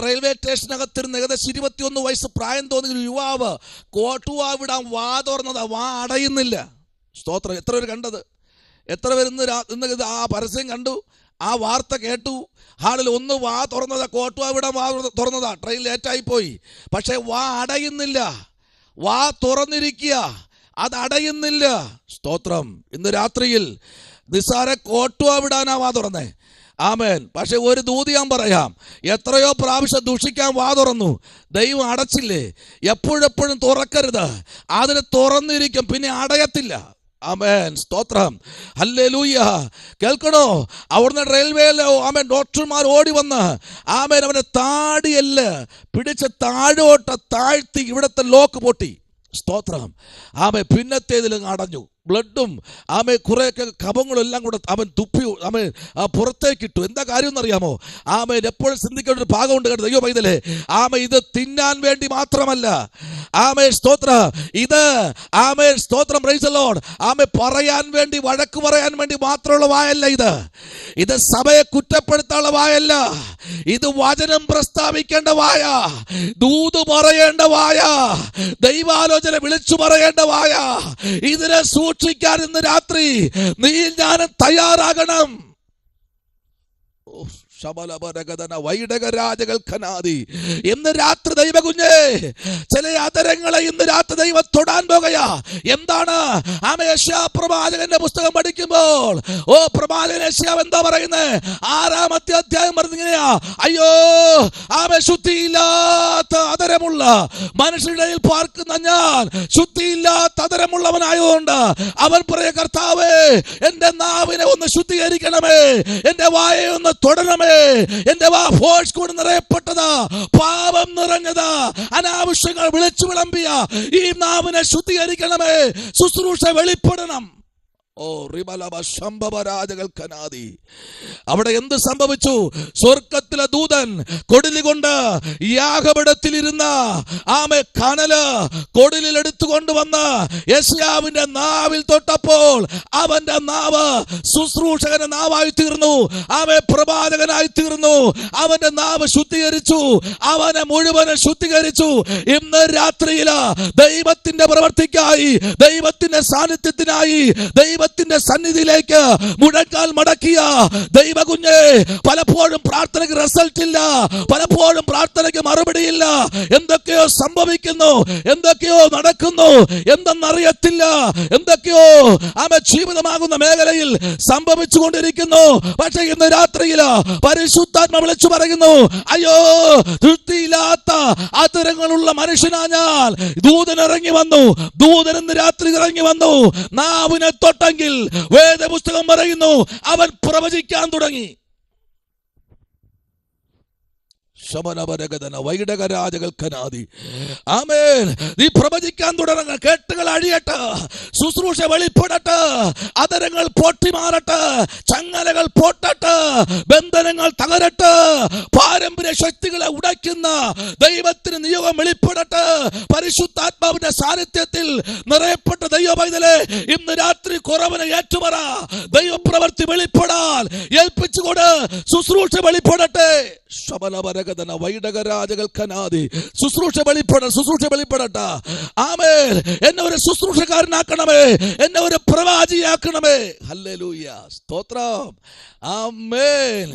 റെയിൽവേ സ്റ്റേഷനകത്തിരുന്ന് ഏകദേശം 21 വയസ്സ് പ്രായം തോന്നിയ യുവാവ് കോട്ടുവാ വിടാൻ വാ തുറന്നത്, വാ അടയുന്നില്ല. സ്തോത്രം. എത്ര പേര് കണ്ടത്? എത്ര പേര് ഇന്ന് ആ പരസ്യം കണ്ടു, ആ വാർത്ത കേട്ടു? ഹാളിൽ ഒന്ന് വാ തുറന്നതാ, കോട്ടുവാ ഇവിടെ വാ തുറന്നതാ, ട്രെയിൻ ലേറ്റായി പോയി. പക്ഷെ വാ അടയുന്നില്ല, വാ തുറന്നിരിക്കുക, അത് അടയുന്നില്ല. സ്തോത്രം. ഇന്ന് രാത്രിയിൽ നിസ്സാര കോട്ടുവാ വിടാനാ വാ തുറന്നേ. ആമേൻ. പക്ഷെ ഒരു ദൂത് ഞാൻ പറയാം, എത്രയോ പ്രാവശ്യം ദുഷിക്കാൻ വാ തുറന്നു, ദൈവം അടച്ചില്ലേ? എപ്പോഴെപ്പോഴും തുറക്കരുത്, അതിന് തുറന്നിരിക്കും, പിന്നെ അടയത്തില്ല. ആമേൻ. സ്തോത്രം. ഹല്ലേലൂയ. കേൾക്കണോ? അവിടുന്ന് റെയിൽവേയിലോ ആമേൻ ഡോക്ടർമാർ ഓടി വന്ന് ആമേൻ അവന്റെ താടിയല്ല് പിടിച്ച് താഴോട്ട് താഴ്ത്തി ഇവിടത്തെ ലോക്ക് പൊട്ടി. സ്തോത്രം. ആമേ പിന്നത്തേതിലും അടഞ്ഞു. ബ്ലഡും ആമേ കുറേയൊക്കെ കഫങ്ങളും എല്ലാം കൂടെ അവൻ തുപ്പി ആമേ പുറത്തേക്കിട്ടു. എന്താ കാര്യം എന്നറിയാമോ? ആമേൻ എപ്പോഴും ചിന്തിക്കേണ്ട ഒരു ഭാഗമുണ്ട് കേട്ടോ ദൈവ പൈതലേ. ആമേ ഇത് തിന്നാൻ വേണ്ടി മാത്രമല്ല. ആമേ സ്തോത്ര. ഇത് ആമേ സ്തോത്രം, പ്രൈസ് ദി ലോർഡ്. ആമേ പറയാൻ വേണ്ടി, വഴക്ക് പറയാൻ വേണ്ടി മാത്രമുള്ള വായല്ല ഇത്. ഇത് സഭയെ കുറ്റപ്പെടുത്താനുള്ള വായല്ല. ഇത് വചനം പ്രസ്താവിക്കേണ്ട വായ, ദൂത് പറയേണ്ട വായ, ദൈവാലോചന വിളിച്ചു പറയേണ്ട വായ. ഇതിനെ സൂക്ഷിക്കാൻ ഇന്ന് രാത്രി നീ ഞാനും തയ്യാറാകണം. ഇന്ന് രാത്രി ദൈവ കുഞ്ഞേ, ചില അതരങ്ങളെ ഇന്ന് രാത്രി ദൈവം തൊടാൻ പോകുകയാ. എന്താണ്? ആമേ യെശയ്യാ പ്രവാചകന്റെ പുസ്തകം പഠിക്കുമ്പോൾ പ്രവാചകൻ യെശയ്യാവ് എന്താ പറയുന്നത്? 6-ാമത്തെ അധ്യായം പറഞ്ഞിങ്ങനെയാ, അയ്യോ ആമേ ശുദ്ധിയില്ലാത്ത അതരമുള്ള മനുഷ്യരുടെ ഇടയിൽ പാർക്കുന്ന ഞാൻ ശുദ്ധിയില്ലാത്ത അതരമുള്ളവനായതുകൊണ്ട് അവൻ പറയ, കർത്താവേ എന്റെ നാവിനെ ഒന്ന് ശുദ്ധീകരിക്കണമേ, എന്റെ വായെ ഒന്ന് തൊടണമേ, എന്റെ വാ ഫോഴ്സ് കൊണ്ട് നിറയപ്പെട്ടതാ, പാപം നിറഞ്ഞതാ, അനാവശ്യങ്ങൾ വിളിച്ചു വിളമ്പിയ ഈ നാവിനെ ശുദ്ധീകരിക്കണമേ, ശുശ്രൂഷ വെളിപ്പെടണം. അവിടെ എന്ത് സംഭവിച്ചു? സ്വർഗത്തിലെ ദൂതൻ കൊടിലി കൊണ്ട് യാഗപീഠത്തിലിരുന്ന ആമേ കനല് കൊടിലിൽ എടുത്തുകൊണ്ടുവന്ന് യെശയ്യാവിന്റെ നാവിൽ തൊട്ടപ്പോൾ അവന്റെ നാവ് ശുശ്രൂഷകന്റെ നാവായി തീർന്നു, ആമേ പ്രവാചകനായി തീർന്നു. അവന്റെ നാവ് ശുദ്ധീകരിച്ചു, അവനെ മുഴുവനും ശുദ്ധീകരിച്ചു. ഇന്ന് രാത്രിയില് ദൈവത്തിന്റെ പ്രവർത്തിക്കായി, ദൈവത്തിന്റെ സാന്നിധ്യത്തിനായി, ദൈവത്തിന്റെ സന്നിധിയിലേക്ക് മുഴക്കാൽ മടക്കിയ ദൈവ കുഞ്ഞേ, പലപ്പോഴും പ്രാർത്ഥനയ്ക്ക് റിസൾട്ട് ഇല്ല, പലപ്പോഴും പ്രാർത്ഥനയ്ക്ക് മറുപടിയില്ല. എന്തൊക്കെയോ സംഭവിക്കുന്നു, എന്തൊക്കെയോ നടക്കുന്നു, എന്തെന്നറിയത്തില്ല. എന്തൊക്കെയോ ആമേ ജീവിതമാകുന്ന മേഖലയിൽ സംഭവിച്ചു കൊണ്ടിരിക്കുന്നു. പക്ഷെ ഇന്ന് രാത്രിയിൽ പരിശുദ്ധാത്മ വിളിച്ചു പറയുന്നു, അയ്യോ തൃപ്തിയില്ലാത്ത അതരങ്ങളുള്ള മനുഷ്യനാ ഞാൻ. ദൂതൻ ഇറങ്ങി വന്നു, ദൂതൻ ഇന്ന് രാത്രി ഇറങ്ങി വന്നു. നാവിനെ തൊട്ടെങ്കിൽ വേദപുസ്തകം പറയുന്നു അവൻ പ്രവചിക്കാൻ തുടങ്ങി. നീ പ്രവചിക്കാൻ തുടങ്ങ, കേട്ടുകൾ അഴിയട്ടെ, ശുശ്രൂഷ വെളിപ്പെടട്ടെ, അതരങ്ങൾ പൊട്ടിമാറട്ടെ, ചങ്ങലകൾ പൊട്ടട്ടെ, ബന്ധനങ്ങൾ തകരട്ടെ, പാരമ്പര്യ ശക്തികളെ ഉടയ്ക്കുന്ന ദൈവത്തിന് നിയോഗം വെളിപ്പെടട്ടെ. പരിശുദ്ധാത്മാവിന്റെ സാന്നിധ്യത്തിൽ നിറയപ്പെട്ട ദൈവ പൈതലേ, ഇന്ന് രാത്രി കുറവിനെ ഏറ്റുപറ. ദൈവപ്രവൃത്തി വെളിപ്പെടാൻ ഏൽപ്പിച്ചുകൊണ്ട് ശുശ്രൂഷ വെളിപ്പെടട്ടെ. ശുശ്രൂഷ വെളിപ്പെടട്ടെ. ആമേൻ. എന്നെ ഒരു ശുശ്രൂഷക്കാരനാക്കണമേ, എന്നെ ഒരു പ്രവാചിയാക്കണമേ. ഹല്ലേലൂയ. സ്തോത്രം. ആമേൻ.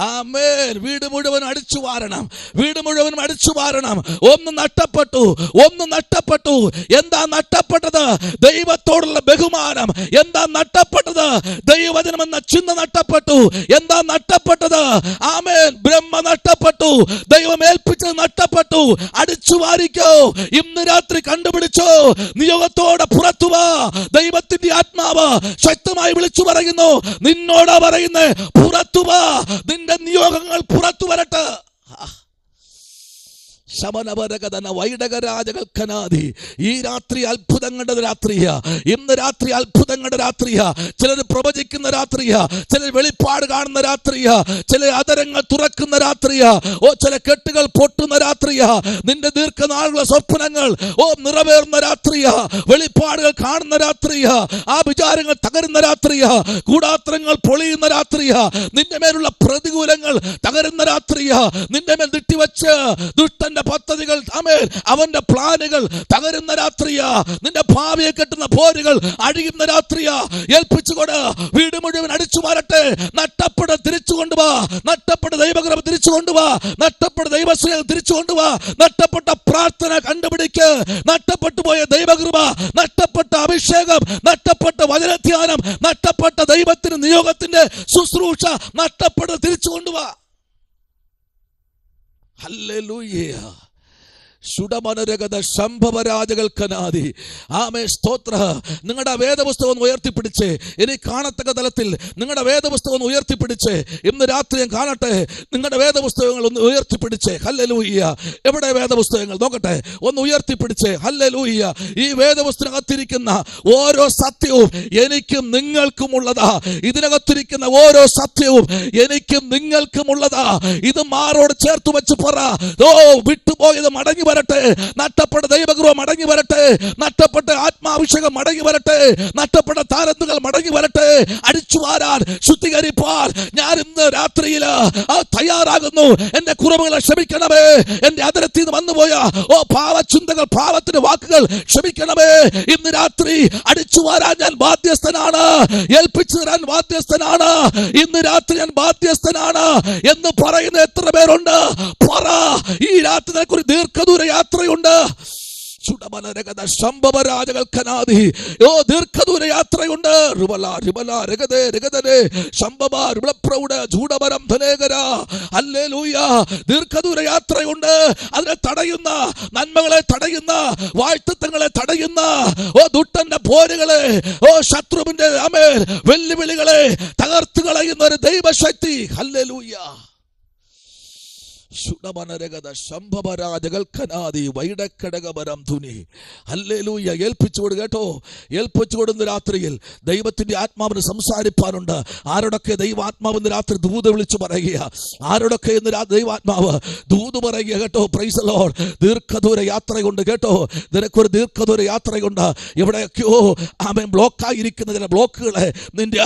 ആമേൻ. വീട് മുഴുവൻ അടിച്ചു വാരണം, വീട് മുഴുവൻ അടിച്ചു വാരണം. ഒന്ന് നഷ്ടപ്പെട്ടു, ഒന്ന് നഷ്ടപ്പെട്ടു. എന്താ നഷ്ടപ്പെട്ടത്? ദൈവത്തോടുള്ള ബഹുമാനം. എന്താ നഷ്ടപ്പെട്ടത്? ദൈവവചനം എന്ന ചിന്ത നഷ്ടപ്പെട്ടു. എന്താ നഷ്ടപ്പെട്ടത്? ആമേൻ. ബ്രഹ്മ നഷ്ടപ്പെട്ടു, ദൈവം ഏൽപ്പിച്ചത് നഷ്ടപ്പെട്ടു. അടിച്ചു വാരിക്കോ. ഇന്ന് രാത്രി കണ്ടുപിടിച്ചോ. നിയോഗത്തോടെ പുറത്തു വാ. ദൈവത്തിന്റെ ആത്മാവ് ശക്തമായി വിളിച്ചു പറയുന്നു, നിന്നോടാ പറയുന്നേ, പുറത്തു വാ. നിന്റെ നിയോഗങ്ങൾ പുറത്തു വരട്ടെ. ഈ രാത്രി അത്ഭുതങ്ങളുടെ രാത്രിയാ. ഇന്ന് രാത്രി അത്ഭുതങ്ങളുടെ രാത്രിയാ. ചിലർ പ്രവചിക്കുന്ന രാത്രിയാ, ചിലർ വെളിപ്പാട് കാണുന്ന രാത്രിയാ, ചില അതരങ്ങൾ തുറക്കുന്ന രാത്രിയാ, ചില കെട്ടുകൾ പൊട്ടുന്ന രാത്രിയാ. നിന്റെ ദീർഘനാളുള്ള സ്വപ്നങ്ങൾ നിറവേറുന്ന രാത്രിയാ, വെളിപ്പാടുകൾ കാണുന്ന രാത്രിയാ, ആ വിചാരങ്ങൾ തകരുന്ന രാത്രിയാ, കൂടാത്രങ്ങൾ പൊളിയുന്ന രാത്രിയാ, നിന്റെ മേലുള്ള പ്രതികൂലങ്ങൾ തകരുന്ന രാത്രിയാ, നിന്റെ മേൽ ദിട്ടിവെച്ച് ദുഷ്ടന്റെ പദ്ധതികൾ, ആമേൻ, അവന്റെ പ്ലാനുകൾ തകരുന്ന രാത്രിയാ. നിന്റെ ഭാവിയെ കെട്ടുന്ന പോരുകൾ അഴിയുന്ന രാത്രിയാ. ഏൽപ്പിച്ചുകൊണ്ട് വീട് മുഴുവൻ അടിച്ചു മാറട്ടെ. നഷ്ടപ്പെട്ട തിരിച്ചു കൊണ്ടുവാ. നഷ്ടപ്പെട്ട ദൈവകൃപ തിരിച്ചു കൊണ്ടുവാ. നഷ്ടപ്പെട്ട ദൈവസ്നേഹം തിരിച്ചു കൊണ്ടുവാ. നഷ്ടപ്പെട്ട പ്രാർത്ഥന കണ്ടുപിടിക്ക്. നഷ്ടപ്പെട്ടു പോയ ദൈവകൃപ, നഷ്ടപ്പെട്ട അഭിഷേകം, നഷ്ടപ്പെട്ട വചനധ്യാനം, നഷ്ടപ്പെട്ട ദൈവത്തിന് നിയോഗത്തിന്റെ ശുശ്രൂഷ, നഷ്ടപ്പെട്ട തിരിച്ചു കൊണ്ടുവാ. ഹല്ലേലൂയ. ശുഡമനരഗത ശംഭവരാജകൾക്കനാദി. ആമേ, സ്തോത്ര. നിങ്ങളുടെ വേദപുസ്തകം ഒന്ന് ഉയർത്തിപ്പിടിച്ച്, ഇനി കാണത്തക്ക തലത്തിൽ നിങ്ങളുടെ വേദപുസ്തകം ഉയർത്തിപ്പിടിച്ച്, ഇന്ന് രാത്രി ഞാൻ കാണട്ടെ. നിങ്ങളുടെ വേദപുസ്തകങ്ങൾ ഒന്ന് ഉയർത്തിപ്പിടിച്ച്. ഹല്ലേലൂയ. എവിടെ വേദപുസ്തകങ്ങൾ നോക്കട്ടെ, ഒന്ന് ഉയർത്തിപ്പിടിച്ച്. ഹല്ലേലൂയ. ഈ വേദപുസ്തകത്തിരിക്കുന്ന ഓരോ സത്യവും എനിക്കും നിങ്ങൾക്കും ഉള്ളതാ. ഇതിനകത്തിരിക്കുന്ന ഓരോ സത്യവും എനിക്കും നിങ്ങൾക്കും ഉള്ളതാ. ഇത് മാറോട് ചേർത്ത് വെച്ച് പറ. ഓ, വിട്ടുപോയത് മടങ്ങി വരട്ടെ. നഷ്ടപ്പെട്ട ദൈവകൃപ മടങ്ങി വരട്ടെ. നഷ്ടപ്പെട്ട ആത്മാഭിഷേകം മടങ്ങി വരട്ടെ. നഷ്ടപ്പെട്ട താരത്തുകൾ മടങ്ങി വരട്ടെ. അടിച്ചു വാരാൻ, ശുദ്ധീകരിപ്പാൻ ഞാൻ ഇന്ന് രാത്രിയിൽ തയ്യാറാകുന്നു. എന്റെ കുറവുകളെ ക്ഷമിക്കണമേ. എന്റെ അതിരത്തിൽ നിന്ന് വന്നുപോയ പാവചിന്തകൾ, പാവത്തിന്റെ വാക്കുകൾ ക്ഷമിക്കണമേ. ഇന്ന് രാത്രി അടിച്ചു വാരാൻ ഞാൻ ബാധ്യസ്ഥനാണ്. ഏൽപ്പിച്ചു തരാൻ ബാധ്യസ്ഥനാണ്. ഇന്ന് രാത്രി ഞാൻ ബാധ്യസ്ഥനാണ് എന്ന് പറയുന്ന എത്ര പേരുണ്ട്? പറ. ഈ രാത്രി നിനക്കൊരു ദീർഘദൂര യാത്രയുണ്ട്. ശംഭവരാജകൾക്കനാദി. ഓ, ദീർഘദൂര യാത്രയുണ്ട്. ദീർഘദൂര യാത്രയുണ്ട്. അതിനെ തടയുന്ന, നന്മകളെ തടയുന്ന, വാഴ്ത്തങ്ങളെ തടയുന്ന, ഓ ദുഷ്ടന്റെ പോരുകളെ, ഓ ശത്രുവിന്റെ വെല്ലുവിളികളെ തകർത്തു കളയുന്ന ഒരു ദൈവശക്തി. ഹല്ലേലൂയ. ഏൽപ്പിച്ചുകൊടു കേട്ടോ. ഏൽപ്പിച്ചുകൊടുന്ന രാത്രിയിൽ ദൈവത്തിന്റെ ആത്മാവിന് സംസാരിപ്പാനുണ്ട്. ആരോടൊക്കെ ദൈവാത്മാവിന്ന് രാത്രി ദൂത് വിളിച്ചു പറയുക. ആരോടൊക്കെ ഇന്ന് ദൈവാത്മാവ് ദൂത് പറയുക കേട്ടോ. Price the Lord. ദീർഘദൂര യാത്രയുണ്ട് കേട്ടോ. നിനക്കൊരു ദീർഘദൂര യാത്രയുണ്ട്. എവിടെയൊക്കെയോ ബ്ലോക്കായിരിക്കുന്ന ചില ബ്ലോക്കുകളെ നിന്റെ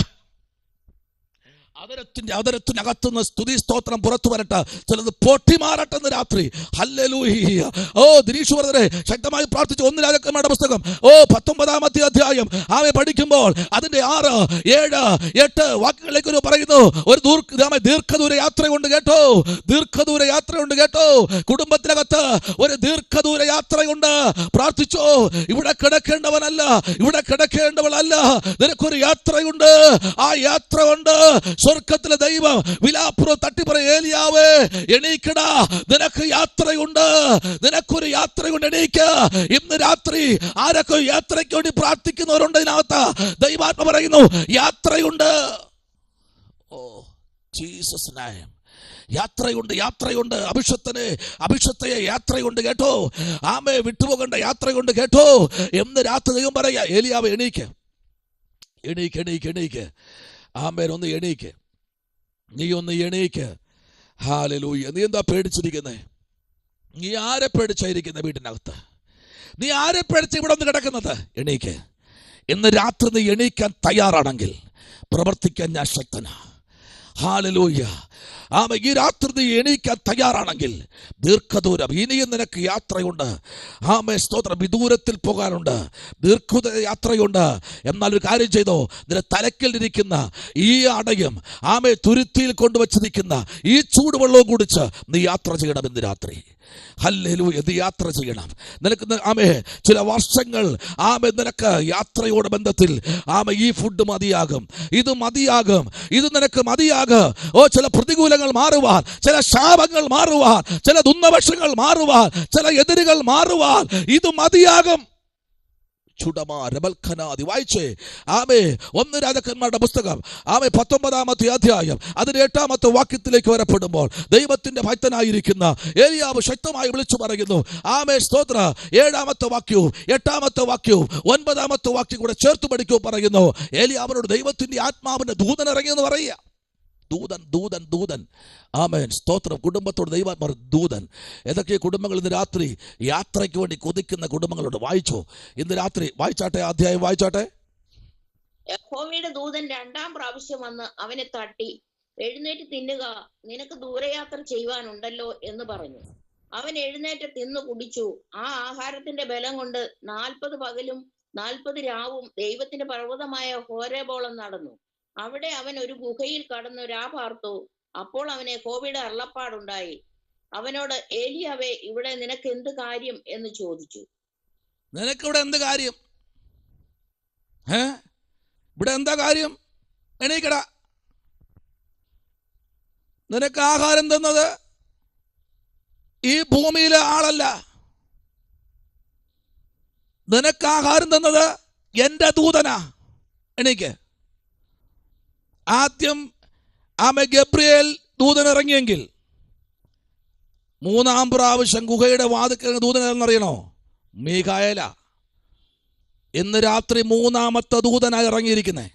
അതരത്തിനകത്തുനിന്ന് സ്തുതി സ്തോത്രം പുറത്തു വരട്ടെ. ചിലത് പൊട്ടിമാറട്ടെ ഇന്ന് രാത്രി. ഹല്ലേലൂയ. ഓ, ദിനീഷ് ബ്രദറെ ശക്തമായി പ്രാർത്ഥിച്ചു. 1 രാജാക്കന്മാരുടെ പുസ്തകം 19-ാമത്തെ അധ്യായം പഠിക്കുമ്പോൾ അതിന്റെ 6, 7, 8 വാക്യങ്ങളിലേക്ക് ഒരു പറയുന്നു. ഒരു ദീർഘദൂര യാത്രയുണ്ട് കേട്ടോ. ദീർഘദൂര യാത്രയുണ്ട് കേട്ടോ. കുടുംബത്തിനകത്ത് ഒരു ദീർഘദൂര യാത്രയുണ്ട്. പ്രാർത്ഥിച്ചോ. ഇവിടെ കിടക്കേണ്ടവനല്ല, ഇവിടെ കിടക്കേണ്ടവളല്ല. നിനക്കൊരു യാത്രയുണ്ട്. ആ യാത്ര കൊണ്ട് സ്വർഗത്തിലെ ദൈവം വിലാപ്പുറം തട്ടിപ്പറ, ഏലിയാവേ എണീക്കടാ, നിനക്ക് യാത്രയുണ്ട്. നിനക്കൊരു യാത്രയുണ്ട്. എണീക്ക്. ഇന്ന് രാത്രി ആരൊക്കെ യാത്രയ്ക്ക് വേണ്ടി പ്രാർത്ഥിക്കുന്നവരുണ്ട്? ഇതിനകത്ത് ദൈവാത്മ പറയുന്നു യാത്രയുണ്ട്. ഓ, ജീസസ് നെയിം. യാത്രയുണ്ട്, യാത്രയുണ്ട്. അഭിഷക്തയെ യാത്രയുണ്ട് കേട്ടോ. ആമേ, വിട്ടുപോകേണ്ട യാത്രയുണ്ട് കേട്ടോ. എന്ന് രാത്രി ദൈവം പറയാ, ഏലിയാവേ എണീക്ക്, എണീക്ക്, എണീക്ക്, എണീക്ക്. ആമേൻ, ഒന്ന് എണീക്ക്. നീ ഒന്ന് എണീക്ക്. ഹല്ലേലൂയ. നീ എന്താ പേടിച്ചിരിക്കുന്നേ? നീ ആരെ പേടിച്ചായിരിക്കുന്ന വീട്ടിനകത്ത്? നീ ആരെ പേടിച്ച് ഇവിടെ ഒന്ന് കിടക്കുന്നത്? എണീക്ക്. ഇന്ന് രാത്രി നീ എണീക്കാൻ തയ്യാറാണെങ്കിൽ പ്രവർത്തിക്കാൻ ഞാൻ ശക്തനാ. ഹല്ലേലൂയ. ആമേ, ഈ രാത്രി നീ എണീക്കാൻ തയ്യാറാണെങ്കിൽ ദീർഘദൂരം ഇനിയും നിനക്ക് യാത്രയുണ്ട്. ആമേ, സ്തോത്രം. വിദൂരത്തിൽ പോകാനുണ്ട്, ദീർഘദൂര യാത്രയുണ്ട്. എന്നാൽ ഒരു കാര്യം ചെയ്തോ. നിന്റെ തലക്കിലിരിക്കുന്ന ഈ അടയും ആമേ തുരുത്തിയിൽ കൊണ്ടുവച്ചിരിക്കുന്ന ഈ ചൂടുവെള്ളവും കുടിച്ച് നീ യാത്ര ചെയ്യണം ഇന്ന് രാത്രി. ഹല്ലേലൂയ. നീ യാത്ര ചെയ്യണം. നിനക്ക് ആമേ ചില വർഷങ്ങൾ ആമേ നിനക്ക് യാത്രയോട് ബന്ധത്തിൽ ആമേ ഈ ഫുഡ് മതിയാകും, ഇത് മതിയാകും, ഇത് നിനക്ക് മതിയാകും. ഓ, ചില പ്രതികൂലങ്ങൾ മാറുവാൻ, ചില ശാപങ്ങൾ മാറുവാൻ, ചില ദുന്നവശങ്ങൾ മാറുവാൻ, ചില എതിരുകൾ മാറുവാൻ ഇത് മതിയാകും. വായിച്ചേ. ആമേ, 1 രാജാക്കന്മാരുടെ പുസ്തകം 19-ാമത്തെ അധ്യായം അതിന്റെ 8-ാമത്തെ വാക്യത്തിലേക്ക് വരപ്പെടുമ്പോൾ ദൈവത്തിന്റെ ഭക്തനായിരിക്കുന്ന ഏലിയാവ് ശക്തമായി വിളിച്ചു പറയുന്നു. ആമേ, സ്തോത്ര. 7-ാമത്തെ വാക്യവും 8-ാമത്തെ വാക്യവും 9-ാമത്തെ വാക്യം കൂടെ ചേർത്ത് പഠിക്കൂ. പറയുന്നു, ഏലിയാവിനോട് ദൈവത്തിന്റെ ആത്മാവിന്റെ ദൂതൻ ഇറങ്ങിയെന്ന് പറയുക. ദൂതൻ, ദൂതൻ, ദൂതൻ. ആമേൻ, സ്തോത്രം. കുടുംബത്തോട് ദൈവാത്മാർ ദൂതൻ. ഏതൊക്കെ കുടുംബങ്ങൾ ഇന്ന് രാത്രി യാത്രയ്ക്ക് വേണ്ടി കൊതിക്കുന്ന കുടുംബങ്ങളോട് വായിച്ചോ. ഇന്ന് രാത്രി വായിച്ചാട്ടെ, അധ്യായം വായിച്ചാട്ടെ. യഹോവയുടെ ദൂതൻ 2-ാം പ്രാവശ്യം വന്ന് അവനെ തട്ടി, എഴുന്നേറ്റ് തിന്നുക, നിനക്ക് ദൂരയാത്ര ചെയ്യുവാനുണ്ടല്ലോ എന്ന് പറഞ്ഞു. അവൻ എഴുന്നേറ്റ് തിന്നു കുടിച്ചു. ആ ആഹാരത്തിന്റെ ബലം കൊണ്ട് 40 പകലും 40 രാവും ദൈവത്തിന്റെ പർവ്വതമായ ഹോരേബോളം നടന്നു. അവിടെ അവൻ ഒരു ഗുഹയിൽ കടന്നു രാപാർത്തു. അപ്പോൾ അവന് യഹോവയുടെ അരുളപ്പാടുണ്ടായി. അവനോട്, ഏലിയാവേ, ഇവിടെ നിനക്ക് എന്ത് കാര്യം എന്ന് ചോദിച്ചു. നിനക്കിവിടെ എന്ത് കാര്യം? ഇവിടെ എന്താ കാര്യം? എണീക്കടാ. നിനക്ക് ആഹാരം തന്നത് ഈ ഭൂമിയിലെ ആളല്ല. നിനക്ക് ആഹാരം തന്നത് എന്റെ ദൂതനാ. എണീക്ക്. ആദ്യം ഗബ്രിയേൽ ദൂതൻ ഇറങ്ങിയെങ്കിൽ 3-ാം പ്രാവശ്യം ഗുഹയുടെ വാതിൽക്കൽ ദൂതൻ എന്നറിയണോ? മീഖായേല. ഇന്ന് രാത്രി 3-ാമത്തെ ദൂതനായി ഇറങ്ങിയിരിക്കുന്നേ.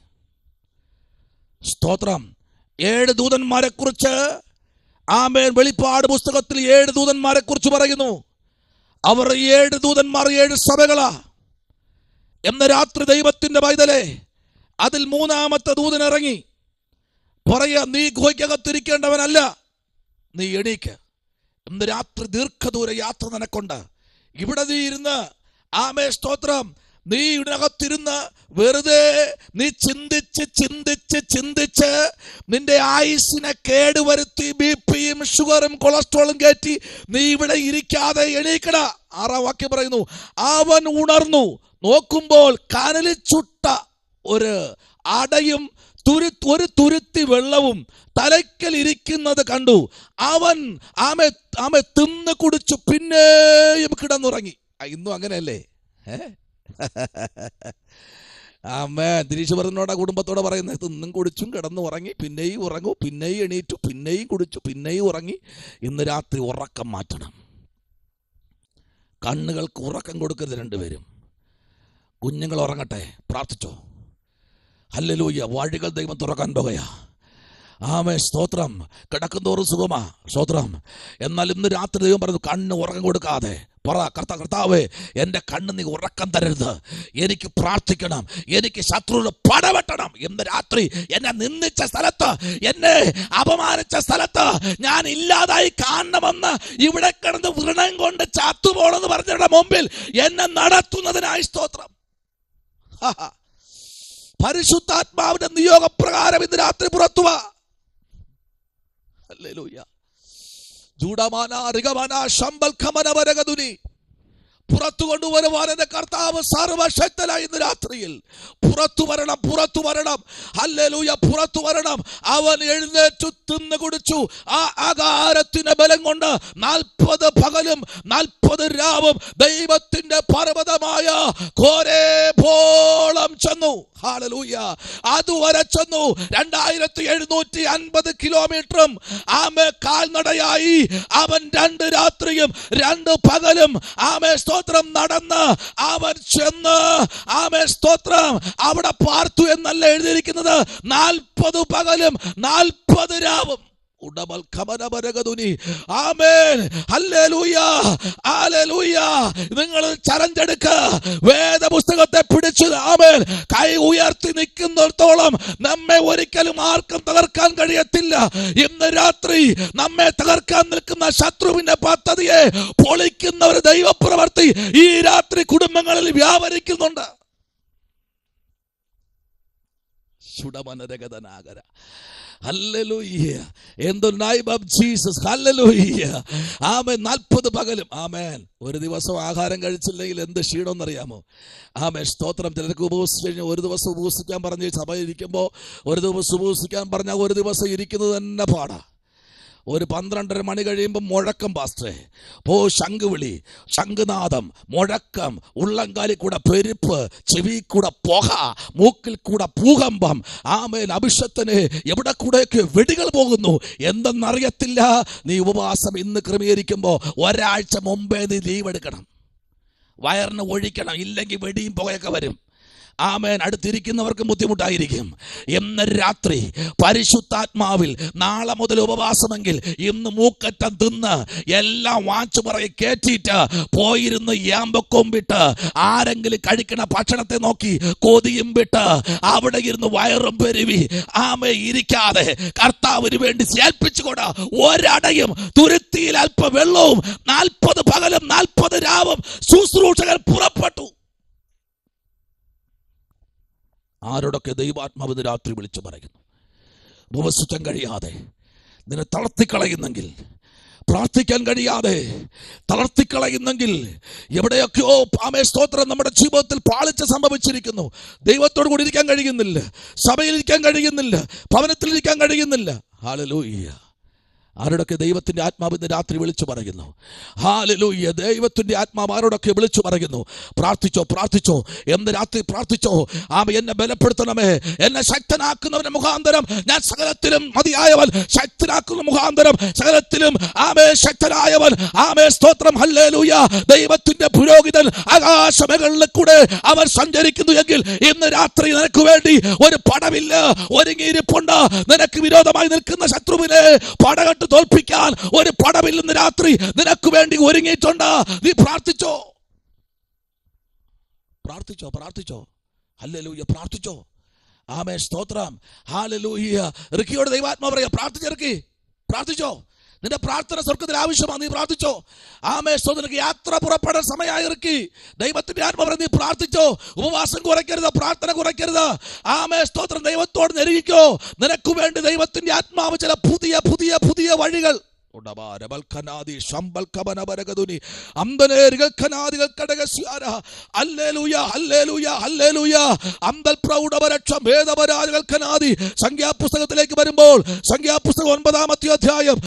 സ്തോത്രം. 7 ദൂതന്മാരെ കുറിച്ച് വെളിപ്പാട് പുസ്തകത്തിൽ 7 ദൂതന്മാരെ കുറിച്ച് പറയുന്നു. അവർ 7 ദൂതന്മാർ 7 സഭകളാ. ഇന്ന് രാത്രി ദൈവത്തിന്റെ പൈതലേ, അതിൽ 3-ാമത്തെ ദൂതൻ ഇറങ്ങി പറയാ, നീ ഗുഹയ്ക്കകത്തിരിക്കേണ്ടവനല്ല, നീ എണീക്ക്. ഇന്ന് രാത്രി ദീർഘദൂര യാത്ര നിനക്കുണ്ട്. ഇവിടെ നീ ഇരുന്ന് സ്തോത്രം, നീ ഇതിനകത്തിരുന്ന് വെറുതെ നീ ചിന്തിച്ച് ചിന്തിച്ച് ചിന്തിച്ച് നിന്റെ ആയുസ്സിനെ കേടുവരുത്തി ബിപിയും ഷുഗറും കൊളസ്ട്രോളും കയറ്റി നീ ഇവിടെ ഇരിക്കാതെ എണീക്കട. 6-ാം വാക്യം പറയുന്നു, അവൻ ഉണർന്നു നോക്കുമ്പോൾ കനലിൽ ചുട്ട ഒരു അടയും ഒരു തുരുത്തി വെള്ളവും തലയ്ക്കൽ ഇരിക്കുന്നത് കണ്ടു. അവൻ ആമെ തിന്നു കുടിച്ചു പിന്നെയും കിടന്നുറങ്ങി. ഇന്നും അങ്ങനെയല്ലേ? തിരിച്ചു പറഞ്ഞോടാ കുടുംബത്തോടെ പറയുന്നത്, തിന്നും കുടിച്ചും കിടന്നു ഉറങ്ങി, പിന്നെയും ഉറങ്ങും, പിന്നെയും എണീറ്റു, പിന്നെയും കുടിച്ചു, പിന്നെയും ഉറങ്ങി. ഇന്ന് രാത്രി ഉറക്കം മാറ്റണം. കണ്ണുകൾക്ക് ഉറക്കം കൊടുക്കരുത്. രണ്ടുപേരും കുഞ്ഞുങ്ങൾ ഉറങ്ങട്ടെ. പ്രാർത്ഥിച്ചോ. ഹല്ലേലൂയ. വഴികൾ ദൈവം തുറക്കാൻ പോകുകയാ. സ്തോത്രം. കിടക്കുന്നോറും സുഖമാ. സ്തോത്രം. എന്നാൽ ഇന്ന് രാത്രി ദൈവം പറഞ്ഞു, കണ്ണ് ഉറക്കം കൊടുക്കാതെ പറ, കർത്താവേ, എൻ്റെ കണ്ണ് നീ ഉറക്കം തരരുത്. എനിക്ക് പ്രാർത്ഥിക്കണം, എനിക്ക് ശത്രുവിനെ പടവെട്ടണം. ഇന്ന് രാത്രി എന്നെ നിന്ദിച്ച സ്ഥലത്ത്, എന്നെ അപമാനിച്ച സ്ഥലത്ത് ഞാൻ ഇല്ലാതായി കാണണമെന്ന് ഇവിടെ കിടന്ന് വൃണം കൊണ്ട് ചാത്തുപോണെന്ന് പറഞ്ഞവരുടെ മുമ്പിൽ എന്നെ നടത്തുന്നതിനായി സ്തോത്രം. പരിശുദ്ധാത്മാവിന്റെ നിയോഗപ്രകാരം ഇന്ന് രാത്രി പുറത്തു വാ. ഹല്ലേലൂയ. ജൂഡമാന റിഗമന ശംബൽ ഖമന വരഗദുനി. പുറത്തു കൊണ്ടുവരുവാൻ എന്റെ കർത്താവ് സർവശക്തനായി. ഇന്ന് രാത്രിയിൽ പുറത്തു വരണം, പുറത്തു വരണം. ഹല്ലേലൂയ, പുറത്തു വരണം. അവൻ എഴുന്നേറ്റു തിന്നു കുടിച്ചു. ആ ആഹാരത്തിന്റെ ബലം കൊണ്ട് 40 പകലും 40 രാവും ദൈവത്തിന്റെ പർവ്വതമായ ഹോരേബോളം ചെന്നു. ഹല്ലേലൂയ. അതുവരെ ചെന്നു. 2750 കിലോമീറ്ററും കാൽനടയായി അവൻ 2 രാത്രിയും 2 പകലും സ്തോത്രം നടന്ന് അവൻ ചെന്ന് സ്തോത്രം അവിടെ പാർത്തു എന്നല്ല എഴുതിയിരിക്കുന്നത്. 40 പകലും 40 രാവും. നിങ്ങൾ ചലഞ്ചെടുക്ക. വേദപുസ്തകത്തെ പിടിച്ച് കൈ ഉയർത്തി നിൽക്കുന്നിടത്തോളം നമ്മെ ഒരിക്കലും ആർക്കും തകർക്കാൻ കഴിയത്തില്ല. ഇന്ന് രാത്രി നമ്മെ തകർക്കാൻ നിൽക്കുന്ന ശത്രുവിന്റെ പദ്ധതിയെ പൊളിക്കുന്ന ഒരു ദൈവപ്രവൃത്തി ഈ രാത്രി കുടുംബങ്ങളിൽ വ്യാപരിക്കുന്നുണ്ട്. ശുഡമനരഗതനാഗര. ഹല്ലേലൂയ. In the name of Jesus. ഹല്ലേലൂയ. ആമേൻ. 40 പകലും. ആമേൻ. ഒരു ദിവസം ആഹാരം കഴിച്ചില്ലെങ്കിൽ എന്ത് ക്ഷീണമെന്നറിയാമോ? സ്തോത്രം. ചിലർക്ക് ഉപവസിച്ച് കഴിഞ്ഞാൽ ഒരു ദിവസം ഉപവസിക്കാൻ പറഞ്ഞ് സഭയിൽ ഇരിക്കുമ്പോൾ ഒരു ദിവസം ഉപവസിക്കാൻ പറഞ്ഞാൽ ഒരു ദിവസം ഇരിക്കുന്നത് തന്നെ പാടാ. ഒരു 12:30 മണി കഴിയുമ്പോൾ മുഴക്കം പാസ്റ്റേ. ശംഖുവിളി, ശംഖുനാദം, മുഴക്കം, ഉള്ളംകാലിൽ കൂടെ പെരുപ്പ്, ചെവി കൂടെ പുക, മൂക്കിൽ കൂടെ ഭൂകമ്പം. അഭിഷത്തിന് എവിടെ കൂടെയൊക്കെ വെടികൾ പോകുന്നു. എന്തെന്നറിയത്തില്ല. നീ ഉപവാസം ഇന്ന് ക്രമീകരിക്കുമ്പോൾ ഒരാഴ്ച മുമ്പേ നീ ലീവ് എടുക്കണം. വയറിന് ഒഴിക്കണം. ഇല്ലെങ്കിൽ വെടിയും പുകയൊക്കെ വരും. ആമേൻ, അടുത്തിരിക്കുന്നവർക്ക് ബുദ്ധിമുട്ടായിരിക്കും. ഇന്ന് രാത്രി പരിശുദ്ധാത്മാവിൽ നാളെ മുതൽ ഉപവാസമെങ്കിൽ ഇന്ന് മൂക്കറ്റം തിന്ന് എല്ലാം വാച്ചു പറയി കയറ്റിയിട്ട് പോയിരുന്ന് ഏമ്പൊക്കവും വിട്ട് ആരെങ്കിലും കഴിക്കണ ഭക്ഷണത്തെ നോക്കി കൊതിയും വിട്ട് അവിടെ ഇരുന്ന് വയറും പെരുവി ആമേ ഇരിക്കാതെ കർത്താവിന് വേണ്ടി ഏൽപ്പിച്ചുകൊണ്ട ഒരടയും തുരുത്തിയിൽ അല്പ വെള്ളവും 40 പകലും 40 രാവും ശുശ്രൂഷകർ പുറപ്പെട്ടു. ആരോടൊക്കെ ദൈവാത്മാവ് രാത്രി വിളിച്ചു പറയുന്നു, ഉപവസിക്കാൻ കഴിയാതെ നിന്നെ തളർത്തിക്കളയുന്നെങ്കിൽ, പ്രാർത്ഥിക്കാൻ കഴിയാതെ തളർത്തിക്കളയുന്നെങ്കിൽ, എവിടെയൊക്കെയോ ആമേ സ്തോത്രം നമ്മുടെ ജീവിതത്തിൽ പാളിച്ച സംഭവിച്ചിരിക്കുന്നു. ദൈവത്തോട് കൂടി ഇരിക്കാൻ കഴിയുന്നില്ല, സഭയിലിരിക്കാൻ കഴിയുന്നില്ല, ഭവനത്തിലിരിക്കാൻ കഴിയുന്നില്ല. ഹല്ലേലൂയ. ആരോടൊക്കെ ദൈവത്തിന്റെ ആത്മാവ് ഇന്ന് രാത്രി വിളിച്ചു പറയുന്നു. ഹല്ലേലൂയ. ദൈവത്തിന്റെ ആത്മാവ് ആരോടൊക്കെ വിളിച്ചു പറയുന്നു, പ്രാർത്ഥിച്ചോ, പ്രാർത്ഥിച്ചോ, എന്ന് രാത്രി പ്രാർത്ഥിച്ചോ. ആമേ, എന്നെ ബലപ്പെടുത്തണമേ, എന്നെ ശക്തനാക്കുന്നവന്റെ മുഖാന്തരം ഞാൻ സകലത്തിലും മതിയായവൻ, ശക്തനാക്കുന്ന മുഖാന്തരം സകലത്തിലും ആമേ ശക്തനായവൻ. ആമേ സ്തോത്രം. ഹല്ലേലൂയ. ദൈവത്തിന്റെ പുരോഹിതൻ ആകാശമേഖലകളിൽ കൂടെ അവൻ സഞ്ചരിക്കുന്നു എങ്കിൽ ഇന്ന് രാത്രി നിനക്ക് വേണ്ടി ഒരു പടവില്ല ഒരുങ്ങിയിരിപ്പുണ്ട്. നിനക്ക് വിരോധമായി നിൽക്കുന്ന ശത്രുവിനെ പടകട്ട് തോൽപ്പിക്കാൻ ഒരു പടവിൽ ഇന്ന് രാത്രി നിനക്ക് വേണ്ടി ഒരുങ്ങിയിട്ടുണ്ട്. നീ പ്രാർത്ഥിച്ചോ, പ്രാർത്ഥിച്ചോ, പ്രാർത്ഥിച്ചോ. ഹല്ലേലൂയ. പ്രാർത്ഥിച്ചോ. ആമേ സ്തോത്രം. ഹല്ലേലൂയ. റിക്കിയോട് ദൈവാത്മാവ് പറയാ, പ്രാർത്ഥിച്ചിറക്കി, പ്രാർത്ഥിച്ചോ. നിന്റെ പ്രാർത്ഥന സ്വർഗത്തിൽ ആവശ്യമാണ്, നീ പ്രാർത്ഥിച്ചോ. ആമേ സ്തോത്രം. യാത്ര പുറപ്പെടാൻ സമയമായി ഇറക്കി. ദൈവത്തിന്റെ ആത്മാവ് നീ പ്രാർത്ഥിച്ചോ. ഉപവാസം കുറയ്ക്കരുത്, പ്രാർത്ഥന കുറയ്ക്കരുത്. ആമേ സ്തോത്രം. ദൈവത്തോട് നെരുങ്ങിക്കോ. നിനക്ക് വേണ്ടി ദൈവത്തിന്റെ ആത്മാവ് ചില പുതിയ പുതിയ പുതിയ വഴികൾ സംഖ്യാപുസ്തകത്തിലേക്ക് വരുമ്പോൾ സംഖ്യാപുസ്തകം 9-ാമത്തെ അധ്യായം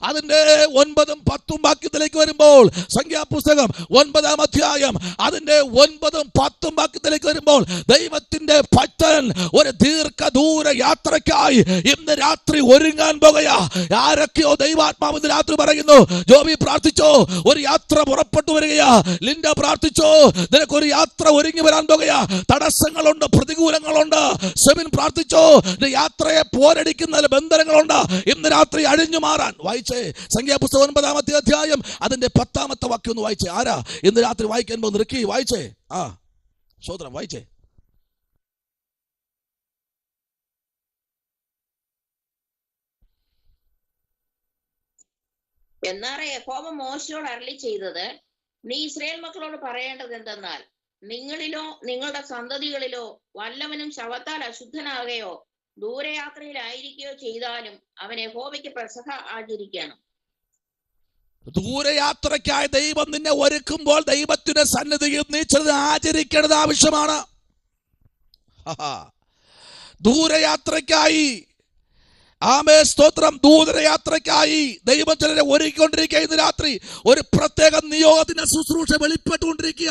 അതിന്റെ 9-ഉം 10-ഉം വാക്യത്തിലേക്ക് വരുമ്പോൾ സംഖ്യാപുസ്തകം 9-ാം അധ്യായം അതിന്റെ 9-ഉം 10-ഉം വാക്യത്തിലേക്ക് വരുമ്പോൾ ദൈവത്തിന്റെ ഭക്തൻ ഒരു ദീർഘദൂര യാത്രയ്ക്കായി ഇന്ന് രാത്രി ഒരുങ്ങാൻ പോകുകയാ. ആരൊക്കെയോ ദൈവാത്മാവ് ഇന്ന് രാത്രി പറയുന്നു, ജോബി പ്രാർത്ഥിച്ചോ, ഒരു യാത്ര പുറപ്പെട്ടു വരികയാ. ലിൻഡ പ്രാർത്ഥിച്ചോ, നിനക്കൊരു യാത്ര ഒരുങ്ങി വരാൻ പോകുകയാ. തടസ്സങ്ങളുണ്ട്, പ്രതികൂലങ്ങളുണ്ട്. സെബിൻ പ്രാർത്ഥിച്ചോ, യാത്രയെ പോരടിക്കുന്ന ബന്ധനങ്ങളുണ്ട്. ഇന്ന് രാത്രി അഴിഞ്ഞു മാറാൻ. വായിച്ചേ സംഖ്യാപുസ്തകം 9-ാമത്തെ അധ്യായം അതിന്റെ 10-ാമത്തെ വാക്യം ഒന്ന് വായിച്ചേ. ആരാ ഇന്ന് രാത്രി വായിക്കാൻ പോകുന്ന? റിക്കി വായിച്ചേ. സോദരം വായിച്ചേ. എന്നാറെ യഹോവ മോശയോട് അരുളി ചെയ്തത്, നീ ഇസ്രായേൽ മക്കളോട് പറയേണ്ടത് എന്തെന്നാൽ, നിങ്ങളിലോ നിങ്ങളുടെ സന്തതികളിലോ വല്ലവനും ശവത്താൽ അശുദ്ധനാകുകയോ ദൂരയാത്രയിലായിരിക്കുകയോ ചെയ്താലും അവൻ യഹോവയ്ക്ക് പെസഹ ആചരിക്കണം. ദൂരയാത്രയ്ക്കായി ദൈവം നിന്നെ ഒരുക്കുമ്പോൾ ദൈവത്തിന്റെ സന്നിധിയിൽ നീ ചിലത് ആചരിക്കേണ്ടത് ആവശ്യമാണ്. ദൂരയാത്രയ്ക്കായി ആമേ സ്തോത്രം. ദൂരയാത്രയ്ക്കായി ദൈവം ചിലരെ ഒരുക്കിക്കൊണ്ടിരിക്കുക. ഇന്ന് രാത്രി ഒരു പ്രത്യേക നിയോഗത്തിന്റെ ശുശ്രൂഷ വെളിപ്പെട്ടുകൊണ്ടിരിക്കുക.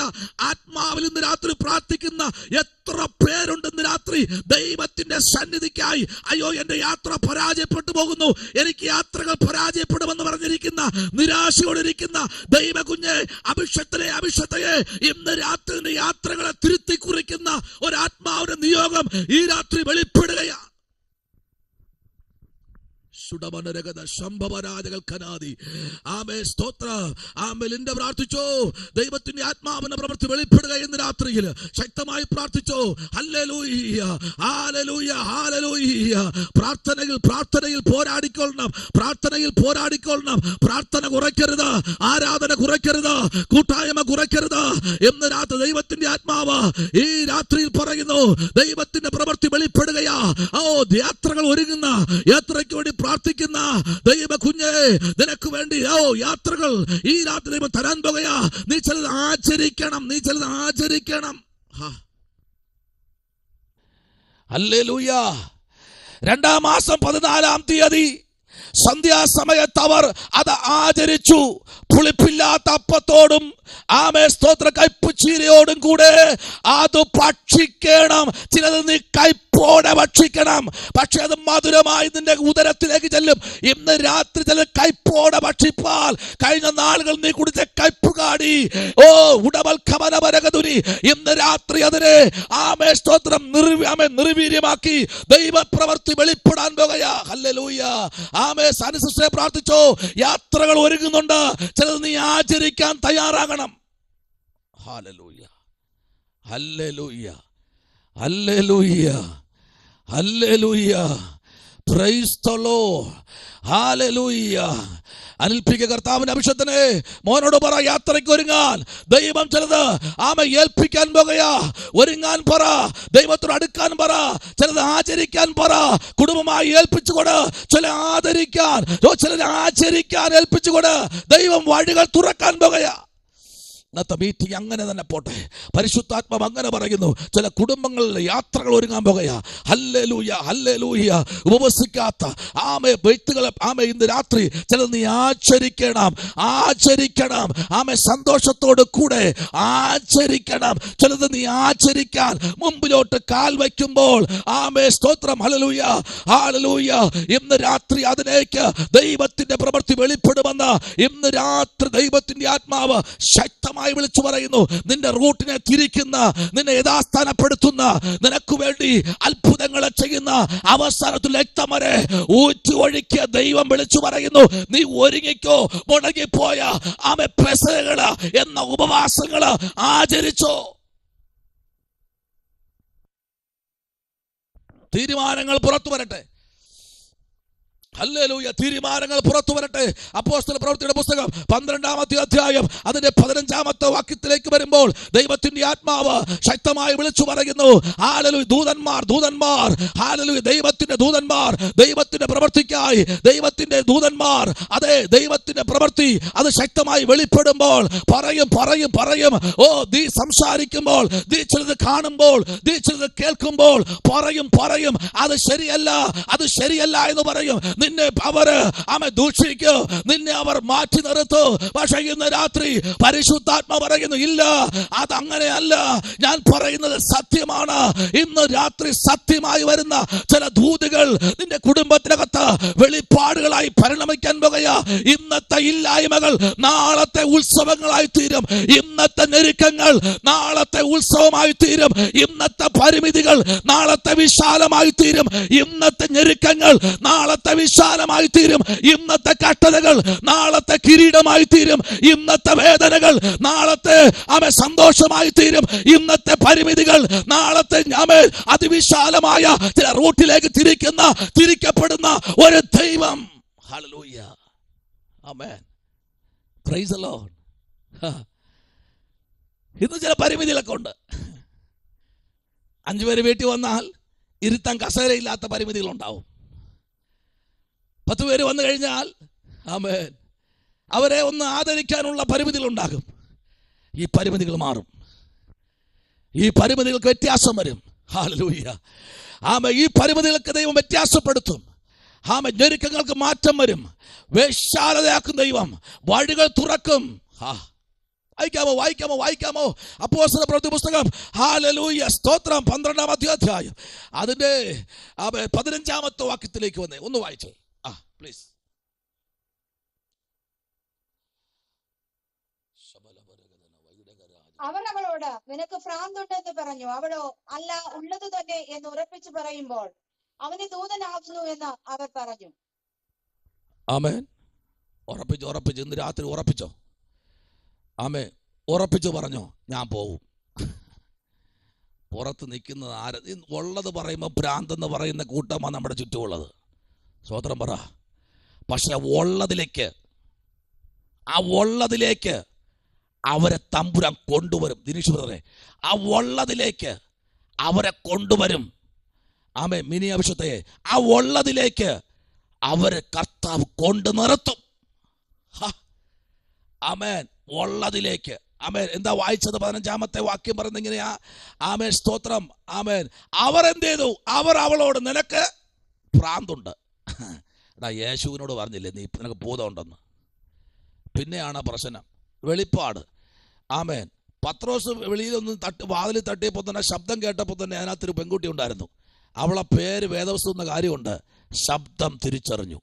ആത്മാവിൽ ഇന്ന് രാത്രി പ്രാർത്ഥിക്കുന്ന എത്ര പേരുണ്ട് ഇന്ന് രാത്രി ദൈവത്തിന്റെ സന്നിധിക്കായി? അയ്യോ, എന്റെ യാത്ര പരാജയപ്പെട്ടു പോകുന്നു, എനിക്ക് യാത്രകൾ പരാജയപ്പെടുമെന്ന് പറഞ്ഞിരിക്കുന്ന നിരാശയോടിരിക്കുന്ന ദൈവ കുഞ്ഞെ, അഭിഷക്തയെ ഇന്ന് രാത്രി യാത്രകളെ തിരുത്തി കുറിക്കുന്ന ഒരു ആത്മാവിന്റെ നിയോഗം ഈ രാത്രി വെളിപ്പെടുകയാണ്. പ്രാർത്ഥിച്ചോ, ദൈവത്തിന്റെ ആത്മാവിന്റെ പ്രവൃത്തി വെളിപ്പെടുക. ഇന്ന് രാത്രിയിൽ ശക്തമായി പ്രാർത്ഥിച്ചോ. ഹല്ലേലൂയ, ഹല്ലേലൂയ, ഹല്ലേലൂയ. പ്രാർത്ഥനയിൽ പോരാടിക്കൊള്ളണം, പ്രാർത്ഥനയിൽ പോരാടിക്കൊള്ളണം. പ്രാർത്ഥന കുറയ്ക്കരുത്, ആരാധന കുറയ്ക്കരുത്, കൂട്ടായ്മ കുറയ്ക്കരുത്. ഇന്ന് രാത്രി ദൈവത്തിന്റെ ആത്മാവ് ഈ രാത്രിയിൽ പറയുന്നു, ദൈവത്തിന്റെ പ്രവൃത്തി വെളിപ്പെടുകയാ. യാത്രകൾ ഒരുങ്ങുന്ന, യാത്രയ്ക്ക് വേണ്ടി പ്രാർത്ഥിക്കുന്ന ദൈവ കുഞ്ഞേ, നിനക്ക് വേണ്ടി യാത്രകൾ ഈ രാത്രി ദൈവം തരാൻ പോകുകയാ. നീ ചിലത് ആചരിക്കണം, നീ ചിലത് ആചരിക്കണം. ഹല്ലേലൂയ. 2-ാം മാസം 14-ാം തീയതി സന്ധ്യാസമയത്ത് അവർ അത് ആചരിച്ചു. പുളിപ്പില്ലാത്ത അപ്പത്തോടും ആമേ സ്തോത്ര കയ്പ് ചീരയോടും കൂടെ അത് ഭക്ഷിക്കണം. ചിലത് നീ കയ്പോടെ ഭക്ഷിക്കണം, പക്ഷെ അത് മധുരമായി നിന്റെ ഉദരത്തിലേക്ക് ചെല്ലും. ഇന്ന് രാത്രി ചില കയ്പോടെ ഭക്ഷിപ്പാൽ കഴിഞ്ഞ നാളുകൾ നീ കുടിച്ച കയ്പ് കാടി ഉടവൽ ഖമനവരകതുനി ഇന്ന് രാത്രി അതിനെ ആമേ സ്തോത്രം നിർവീര്യമാക്കി ദൈവപ്രവൃത്തി വെളിപ്പെടാൻ പോകുകയാ. ഹല്ലേലൂയ. ആമേ സനിസിസ്റ്ററെ പ്രാർത്ഥിച്ചോ. യാത്രകൾ ഒരുങ്ങുന്നുണ്ട്, ചിലത് നീ ആചരിക്കാൻ തയ്യാറാകണം. ഹല്ലേലൂയ, ഹല്ലേലൂയ, ഹല്ലേലൂയ, ഹല്ലേലൂയ. Praise the lord. ഹല്ലേലൂയ. അനിൽപ്പിക്ക കർത്താവിന്റെ അഭിഷേകത്തിനെ മോനോട് പറ, യാത്രയ്ക്ക് ഒരുങ്ങാൻ. ദൈവം ചിലത് ആമ ഏൽപ്പിക്കാൻ പോകുകയാ. ഒരുങ്ങാൻ പറ, ദൈവത്തോട് അടുക്കാൻ പറ, ചിലത് ആചരിക്കാൻ പറ. കുടുംബമായി ഏൽപ്പിച്ചുകൊട്, ചില ആദരിക്കാൻ, ചിലത് ആചരിക്കാൻ ഏൽപ്പിച്ചുകൊട്. ദൈവം വഴികൾ തുറക്കാൻ പോകുകയാ. ഇന്നത്തെ മീറ്റിംഗ് അങ്ങനെ തന്നെ പോട്ടെ. പരിശുദ്ധാത്മാവ് അങ്ങനെ പറയുന്നു. ചില കുടുംബങ്ങളിലെ യാത്രകൾ ഒരുങ്ങാൻ പോകുകയാ. Hallelujah, hallelujah. ഉപവസിക്കാത്ത ആമേ വ്യക്തികളെ ആമേ ഇന്ന് രാത്രി ചിലത് നീ ആചരിക്കണം, ആചരിക്കണം. ആമേ സന്തോഷത്തോട് കൂടെ ആചരിക്കണം. ചിലത് നീ ആചരിക്കാൻ മുമ്പിലോട്ട് കാൽ വയ്ക്കുമ്പോൾ ആമേ സ്തോത്രം. Hallelujah, hallelujah. ഇന്ന് രാത്രി അതിലേക്ക് ദൈവത്തിന്റെ പ്രവൃത്തി വെളിപ്പെടുമെന്ന് ഇന്ന് രാത്രി ദൈവത്തിന്റെ ആത്മാവ് ശക്തമായി വിളിച്ചു പറയുന്നു. നിന്റെ റൂട്ടിനെ തിരിക്കുന്ന, നിന്നെ യഥാസ്ഥാനപ്പെടുത്തുന്ന, നിനക്ക് വേണ്ടി അത്ഭുതങ്ങളെ ചെയ്യുന്ന, അവസാനത്തിൽ രക്തം വരെ ഊറ്റി ഒഴുക്കിയ ദൈവം വിളിച്ചു പറയുന്നു. നീ ഒരുങ്ങിക്കോ. മുടങ്ങിപ്പോയ ആമേ പെസകള് എന്ന ഉപവാസങ്ങള് ആചരിച്ചോ. തീരുമാനങ്ങൾ പുറത്തു വരട്ടെ. ഹല്ലേലൂയ. തീരുമാനങ്ങൾ പുറത്തു വരട്ടെ. അപ്പോസ്തല പ്രവൃത്തിയുടെ പുസ്തകം 12-ാമത്തെ അധ്യായം അതിന്റെ 15-ാമത്തെ വാക്യത്തിലേക്ക് വരുമ്പോൾ ദൈവത്തിന്റെ ആത്മാവ് ശക്തമായി വിളിച്ചു പറയുന്നു. ഹല്ലേലൂയ. ദൂതന്മാർ, ദൂതന്മാർ, ഹല്ലേലൂയ. ദൈവത്തിന്റെ ദൂതന്മാർ ദൈവത്തിന്റെ പ്രവൃത്തിക്കായി, ദൈവത്തിന്റെ ദൂതന്മാർ, അതെ ദൈവത്തിന്റെ പ്രവൃത്തി അത് ശക്തമായി വെളിപ്പെടുമ്പോൾ പറയും, പറയും, പറയും. നീ സംസാരിക്കുമ്പോൾ, നീ ചിലത് കാണുമ്പോൾ, നീ ചിലത് കേൾക്കുമ്പോൾ പറയും, പറയും. അത് ശരിയല്ല, അത് ശരിയല്ല എന്ന് പറയും. നിന്നെ അവര് ദൂഷിക്കോ, നിന്നെ അവർ മാറ്റി നിർത്തൂ. പക്ഷെ ഇന്ന് രാത്രി പരിശുദ്ധാത്മ പറയുന്നു, ഇല്ല, അതങ്ങനെയല്ല. ഞാൻ പറയുന്നത് സത്യമാണ്. ഇന്ന് രാത്രി സത്യമായി വരുന്ന ചില ദൂതുകൾ നിന്റെ കുടുംബത്തിനകത്ത് വെളിപ്പാടുകളായി പരിണമിക്കാൻ പോകുകയാ. ഇന്നത്തെ ഇല്ലായ്മകൾ നാളത്തെ ഉത്സവങ്ങളായി തീരും. ഇന്നത്തെ ഞെരുക്കങ്ങൾ നാളത്തെ ഉത്സവമായി തീരും. ഇന്നത്തെ പരിമിതികൾ നാളത്തെ വിശാലമായി തീരും. ഇന്നത്തെ ഞെരുക്കങ്ങൾ നാളത്തെ വിശാലമായി തീരും. ഇന്നത്തെ കഷ്ടതകൾ നാളത്തെ കിരീടമായി തീരും. ഇന്നത്തെ വേദനകൾ നാളത്തെ സന്തോഷമായി തീരും. ഇന്നത്തെ പരിമിതികൾ നാളത്തെ അതിവിശാലമായ ചില റൂട്ടിലേക്ക് തിരിക്കപ്പെടുന്ന ഒരു ദൈവം. Hallelujah, amen, price the Lord. ഇന്ന് ചില പരിമിതികളൊക്കെ ഉണ്ട്. 5 പേര് വീട്ടിൽ വന്നാൽ ഇരുത്താൻ കസേരയില്ലാത്ത പരിമിതികളുണ്ടാവും. 10 പേര് വന്നു കഴിഞ്ഞാൽ ആമേൻ അവരെ ഒന്ന് ആദരിക്കാനുള്ള പരിമിതികൾ ഉണ്ടാകും. ഈ പരിമിതികൾ മാറും. ഈ പരിമിതികൾക്ക് വ്യത്യാസം വരും. ഹല്ലേലൂയ, ആമേൻ. ഈ പരിമിതികൾക്ക് ദൈവം വ്യത്യാസപ്പെടുത്തും. ആമേൻ. ഞെരുക്കങ്ങൾക്ക് മാറ്റം വരും. വിശാലതയാക്കും ദൈവം. വഴികൾ തുറക്കും. വായിക്കാമോ, വായിക്കാമോ, വായിക്കാമോ? അപ്പോസ്തല പ്രവൃത്തി പുസ്തകം, ഹല്ലേലൂയ, സ്തോത്രം, 12-ാമത്തെ അധ്യായം അതിന്റെ 15-ാമത്തെ വാക്യത്തിലേക്ക് വന്നേ. ഒന്ന് വായിച്ചേ, പ്ലീസ്. അവൻ അവളോട്, നിനക്ക് ഭ്രാന്തുണ്ടെന്ന് പറഞ്ഞു. അവളോ, അല്ല, ഉള്ളത് തന്നെ എന്ന് ഉറപ്പിച്ചു പറയുമ്പോൾ, അവന് ദൂതനാകുന്നു എന്ന് അവർ പറഞ്ഞു. ആമേൻ. ഉറപ്പിച്ചു, ഉറപ്പിച്ചു. ഇന്ന് രാത്രി ഉറപ്പിച്ചോ. ആമേൻ. ഉറപ്പിച്ചു പറഞ്ഞോ, ഞാൻ പോവും. പുറത്ത് നിൽക്കുന്നത് ആര്? ഉള്ളത് പറയുമ്പോൾ ഭ്രാന്തെന്ന് പറയുന്ന കൂട്ടമാണ് നമ്മുടെ ചുറ്റുമുള്ളത്. സ്വതന്ത്രം പറ. പക്ഷെ ഉള്ളതിലേക്ക്, ആ ഉള്ളതിലേക്ക് അവരെ തമ്പുരാൻ കൊണ്ടുവരും. ദിനേശ് ബ്രദറെ, ആ ഉള്ളതിലേക്ക് അവരെ കൊണ്ടുവരും. ആമേൻ. മിനി അഭിഷേകത്തെ ആ ഉള്ളതിലേക്ക് അവരെ കർത്താവ് കൊണ്ടു നിർത്തും. ആമേൻ. ഉള്ളതിലേക്ക്. ആമേൻ. എന്താ വായിച്ചത്? 15-ാമത്തെ വാക്യം പറയുന്നത് ഇങ്ങനെയാ. ആമേൻ, സ്തോത്രം, ആമേൻ. അവർ എന്ത് ചെയ്തു? അവർ അവളോട്, നിനക്ക് ഭ്രാന്തുണ്ട്. യേശുവിനോട് പറഞ്ഞില്ലേ നിനക്ക് ഭൂതമുണ്ടെന്ന്? പിന്നെയാണ് പ്രശ്നം. വെളിപ്പാട് ആമേൻ. പത്രോസ് വെളിയിലൊന്നും വാതിൽ തട്ടിയപ്പോൾ തന്നെ ശബ്ദം കേട്ടപ്പോൾ തന്നെ അതിനകത്തൊരു പെൺകുട്ടി ഉണ്ടായിരുന്നു. അവളെ പേര് വേദവസ്തുന്ന കാര്യമുണ്ട്. ശബ്ദം തിരിച്ചറിഞ്ഞു.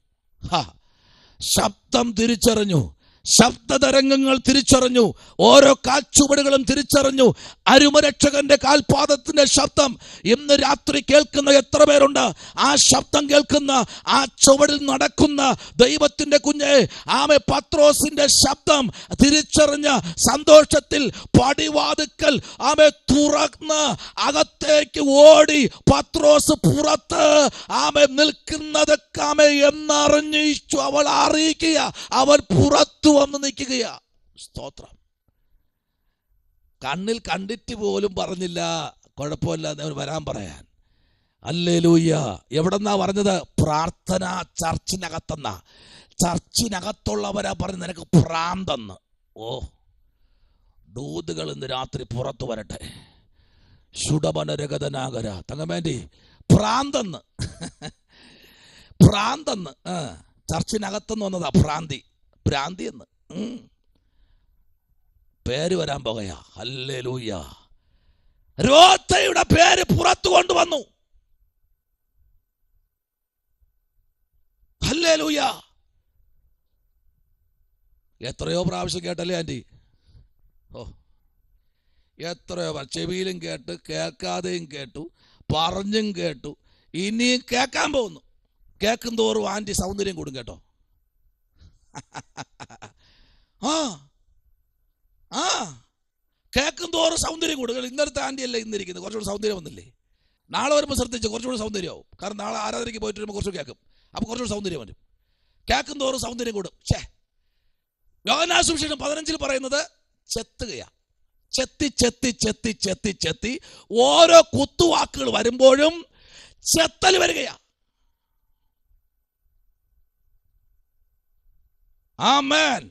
ശബ്ദം തിരിച്ചറിഞ്ഞു. ശബ്ദതരംഗങ്ങൾ തിരിച്ചറിഞ്ഞു. ഓരോ കാൽച്ചുവടുകളും തിരിച്ചറിഞ്ഞു. അരുമരക്ഷകന്റെ കാൽപാദത്തിന്റെ ശബ്ദം ഇന്ന് രാത്രി കേൾക്കുന്ന എത്ര പേരുണ്ട്? ആ ശബ്ദം കേൾക്കുന്ന, ആ ചുവടിൽ നടക്കുന്ന ദൈവത്തിന്റെ കുഞ്ഞെ, ആമേ, പത്രോസിന്റെ ശബ്ദം തിരിച്ചറിഞ്ഞ സന്തോഷത്തിൽ പടിവാതിക്കൽ ആമേ തുറന്ന് അകത്തേക്ക് ഓടി പത്രോസ് പുറത്ത് ആമേ നിൽക്കുന്നത് ആമേ എന്നറിഞ്ഞിച്ചു അവൾ അറിയിക്കുക. അവൻ പുറത്തു വന്ന് നിൽക്കുകയാ. സ്തോത്രം. കണ്ണിൽ കണ്ടിട്ട് പോലും പറഞ്ഞില്ല കുഴപ്പമില്ല അവൻ വരാൻ പറയാൻ. ഹല്ലേലൂയ. എവിടെന്നാ പറഞ്ഞത്? പ്രാർത്ഥന ചർച്ചിനകത്തെന്നാ. ചർച്ചിനകത്തുള്ളവരാ പറഞ്ഞ് നിനക്ക് ഭ്രാന്തെന്ന്. ഓ, ദൂതുകൾ ഇന്ന് രാത്രി പുറത്തു വരട്ടെ. ശുഡമനരഗതനാകര തങ്ങമേണ്ടി ഭ്രാന്തെന്ന്. ഭ്രാന്തെന്ന് ചർച്ചിനകത്തെന്ന് വന്നതാ. ഭ്രാന്തി എന്ന് പേര് വരാൻ പോകയാ. ഹല്ലേലൂയ. രോത്തയുടെ പേര് പുറത്തു കൊണ്ടുവന്നു. ഹല്ലേലൂയ. എത്രയോ പ്രാവശ്യം കേട്ടല്ലേ ആൻറ്റി? ഓ, എത്രയോ ചെവിയിലും കേട്ട്, കേൾക്കാതെയും കേട്ടു, പറഞ്ഞും കേട്ടു, ഇനിയും കേൾക്കാൻ പോകുന്നു. കേൾക്കും തോറും ആൻറ്റി സൗന്ദര്യം കൂടും കേട്ടോ. കേൾക്കും തോറും സൗന്ദര്യം കൂടും. ഇന്നലത്തെ ആൻറ്റി അല്ലേ ഇന്നിരിക്കുന്നത്, കുറച്ചുകൂടി സൗന്ദര്യം വന്നില്ലേ? നാളെ വരുമ്പോൾ ശ്രദ്ധിച്ച് കുറച്ചുകൂടി സൗന്ദര്യമാവും. കാരണം നാളെ ആരാധനയ്ക്ക് പോയിട്ട് വരുമ്പോൾ കുറച്ച് കേൾക്കും. അപ്പോൾ കുറച്ചുകൂടി സൗന്ദര്യം വരും. കേൾക്കും തോറും സൗന്ദര്യം കൂടും. യോഹന്നാൻ സുവിശേഷം 15 പറയുന്നത് ചെത്തുകയാ. ചെത്തി ചെത്തി ചെത്തി ചെത്തി ചെത്തി ഓരോ കുത്തുവാക്കുകൾ വരുമ്പോഴും ചെത്തൽ വരികയാ. ആമേൻ.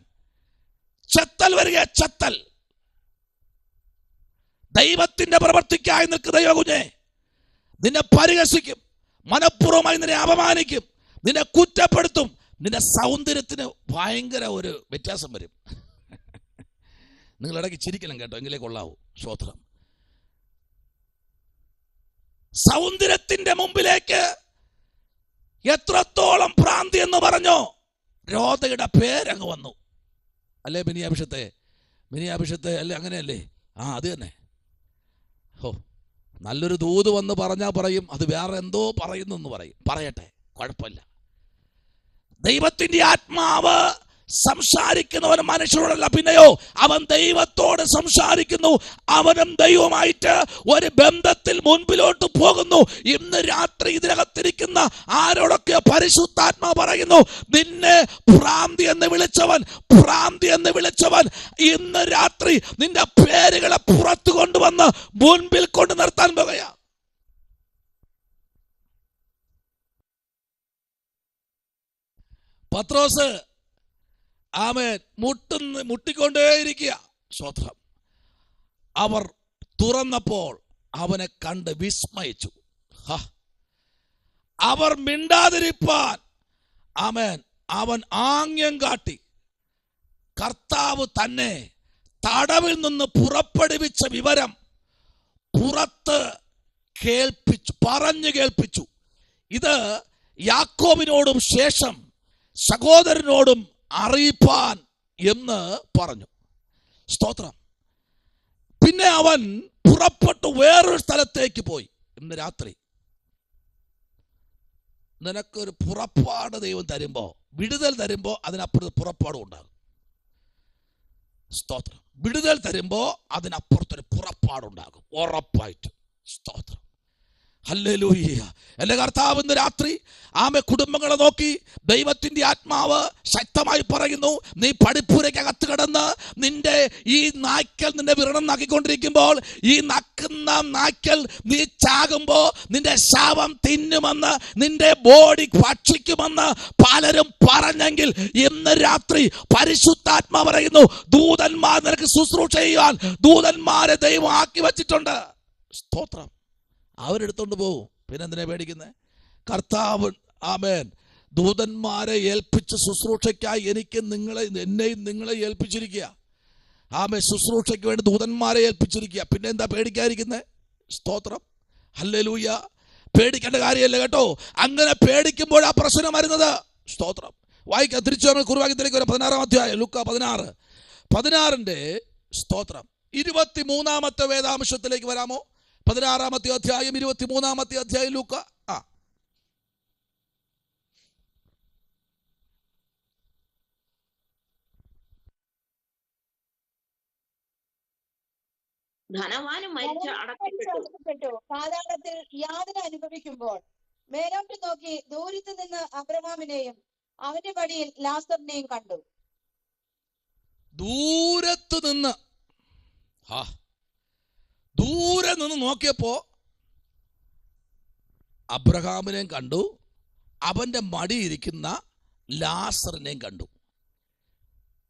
ചെത്തൽ വരിക. ചെത്തൽ. ദൈവത്തിന്റെ പ്രവൃത്തിക്കായി നിൽക്കുന്ന ദൈവകുഞ്ഞെ, നിന്നെ പരിഹസിക്കും, മനഃപൂർവ്വമായി നിന്നെ അപമാനിക്കും, നിന്നെ കുറ്റപ്പെടുത്തും. നിന്റെ സൗന്ദര്യത്തിന് ഭയങ്കര ഒരു വ്യത്യാസം വരും. നിങ്ങളിടയ്ക്ക് ചിരിക്കണം കേട്ടോ, എങ്കിലേ കൊള്ളാവൂ. സ്തോത്രം. സൗന്ദര്യത്തിന്റെ മുമ്പിലേക്ക് എത്രത്തോളം ഭ്രാന്തി എന്ന് പറഞ്ഞോ, രോധയുടെ പേരങ്ങ് വന്നു. അല്ലേ മിനിയാഭിഷത്തെ അല്ലേ? അങ്ങനെയല്ലേ? അത് തന്നെ. ഓ, നല്ലൊരു ദൂത് വന്ന് പറഞ്ഞാൽ പറയും അത് വേറെ എന്തോ പറയുന്നു എന്ന് പറയും. പറയട്ടെ, കുഴപ്പമില്ല. ദൈവത്തിന്റെ ആത്മാവ് സംസാരിക്കുന്നവൻ മനുഷ്യരോടല്ല, പിന്നെയോ അവൻ ദൈവത്തോട് സംസാരിക്കുന്നു. അവനും ദൈവമായിട്ട് ഒരു ബന്ധത്തിൽ മുൻപിലോട്ട് പോകുന്നു. ഇന്ന് രാത്രി ഇതിനകത്തിരിക്കുന്ന ആരോടൊക്കെ പരിശുദ്ധാത്മാ പറയുന്നു, നിന്നെ ഭ്രാന്തി എന്ന് വിളിച്ചവൻ ഇന്ന് രാത്രി നിന്റെ പേരുകളെ പുറത്തു കൊണ്ടുവന്ന് മുൻപിൽ കൊണ്ട് നിർത്താൻ പോകുകയാ. പത്രോസ് ആമേൻ മുട്ടിക്കൊണ്ടേയിരിക്കുക. സ്തോത്രം. അവർ തുറന്നപ്പോൾ അവനെ കണ്ട് വിസ്മയിച്ചു. അവർ മിണ്ടാതിരിപ്പാൻ ആമേൻ അവൻ ആംഗ്യം കാട്ടി. കർത്താവ് തന്നെ തടവിൽ നിന്ന് പുറപ്പെടുവിച്ച വിവരം പുറത്ത് പറഞ്ഞു കേൾപ്പിച്ചു. ഇത് യാക്കോബിനോടും ശേഷം സഹോദരനോടും അറിയിപ്പാൻ എന്ന് പറഞ്ഞു. സ്തോത്രം. പിന്നെ അവൻ പുറപ്പെട്ടു വേറൊരു സ്ഥലത്തേക്ക് പോയി. ഇന്ന് രാത്രി നിനക്കൊരു പുറപ്പാട് ദൈവം തരുമ്പോ, വിടുതൽ തരുമ്പോ അതിനപ്പുറത്ത് പുറപ്പാടും ഉണ്ടാകും. സ്തോത്രം. വിടുതൽ തരുമ്പോ അതിനപ്പുറത്തൊരു പുറപ്പാടുണ്ടാകും ഉറപ്പായിട്ട്. സ്തോത്രം. ഹല്ലേലൂയ. എൻ്റെ കർത്താവ് ഇന്ന് രാത്രി ആമേ കുടുംബങ്ങളെ നോക്കി ദൈവത്തിന്റെ ആത്മാവ് ശക്തമായി പറയുന്നു, നീ പടിപ്പുരയ്ക്കകത്ത് കിടന്ന് നിന്റെ ഈ നായ്ക്കൽ നിന്റെ വിരണം നാക്കിക്കൊണ്ടിരിക്കുമ്പോൾ, ഈ നക്കുന്ന നായ്ക്കൽ നീ ചാകുമ്പോ നിന്റെ ശവം തിന്നുമെന്ന്, നിന്റെ ബോഡി ഭക്ഷിക്കുമെന്ന് പലരും പറഞ്ഞെങ്കിൽ ഇന്ന് രാത്രി പരിശുദ്ധാത്മാ പറയുന്നു, ദൂതന്മാർ നിനക്ക് ശുശ്രൂഷ ചെയ്യുവാൻ ദൂതന്മാരെ ദൈവം ആക്കി വച്ചിട്ടുണ്ട്. സ്തോത്രം. അവരെടുത്തോണ്ട് പോകും. പിന്നെ എന്തിനാ പേടിക്കുന്നത്? കർത്താവ് ആമേൻ ദൂതന്മാരെ ഏൽപ്പിച്ച ശുശ്രൂഷയ്ക്കായി എന്നെയും നിങ്ങളെ ഏൽപ്പിച്ചിരിക്കുക. ആമേ ശുശ്രൂഷയ്ക്ക് വേണ്ടി ദൂതന്മാരെ ഏൽപ്പിച്ചിരിക്കുക. പിന്നെ എന്താ പേടിക്കാതിരിക്കുന്നത്? സ്തോത്രം, ഹല്ലേലൂയ. പേടിക്കേണ്ട കാര്യമല്ല കേട്ടോ. അങ്ങനെ പേടിക്കുമ്പോൾ ആ പ്രശ്നം വരുന്നത്. സ്തോത്രം. വായിക്കാം, തിരിച്ചു നമ്മൾ കുറുവാക്യത്തിലേക്ക് വരാം. 16-ാം അധ്യായം, ലൂക്ക 16-ന്റെ സ്തോത്രം 23-ാമത്തെ വേദാംശത്തിലേക്ക് വരാമോ? 16-ാമത്തെ അധ്യായം 23-ാമത്തെ അധ്യായം ലൂക്ക. ധനവാനും മരിച്ച് അടക്കപ്പെട്ടു. പാതാളത്തിൽ യാതന അനുഭവിക്കുമ്പോൾ മേലോട്ട് നോക്കി ദൂരത്ത് നിന്ന് അബ്രഹാമിനെയും അവന്റെ പടിയിൽ ലാസറിനെയും കണ്ടു. ദൂരത്ത് നിന്ന് നോക്കിയപ്പോ അബ്രഹാമിനെയും കണ്ടു, അവന്റെ മടിയിരിക്കുന്ന ലാസറിനെയും കണ്ടു.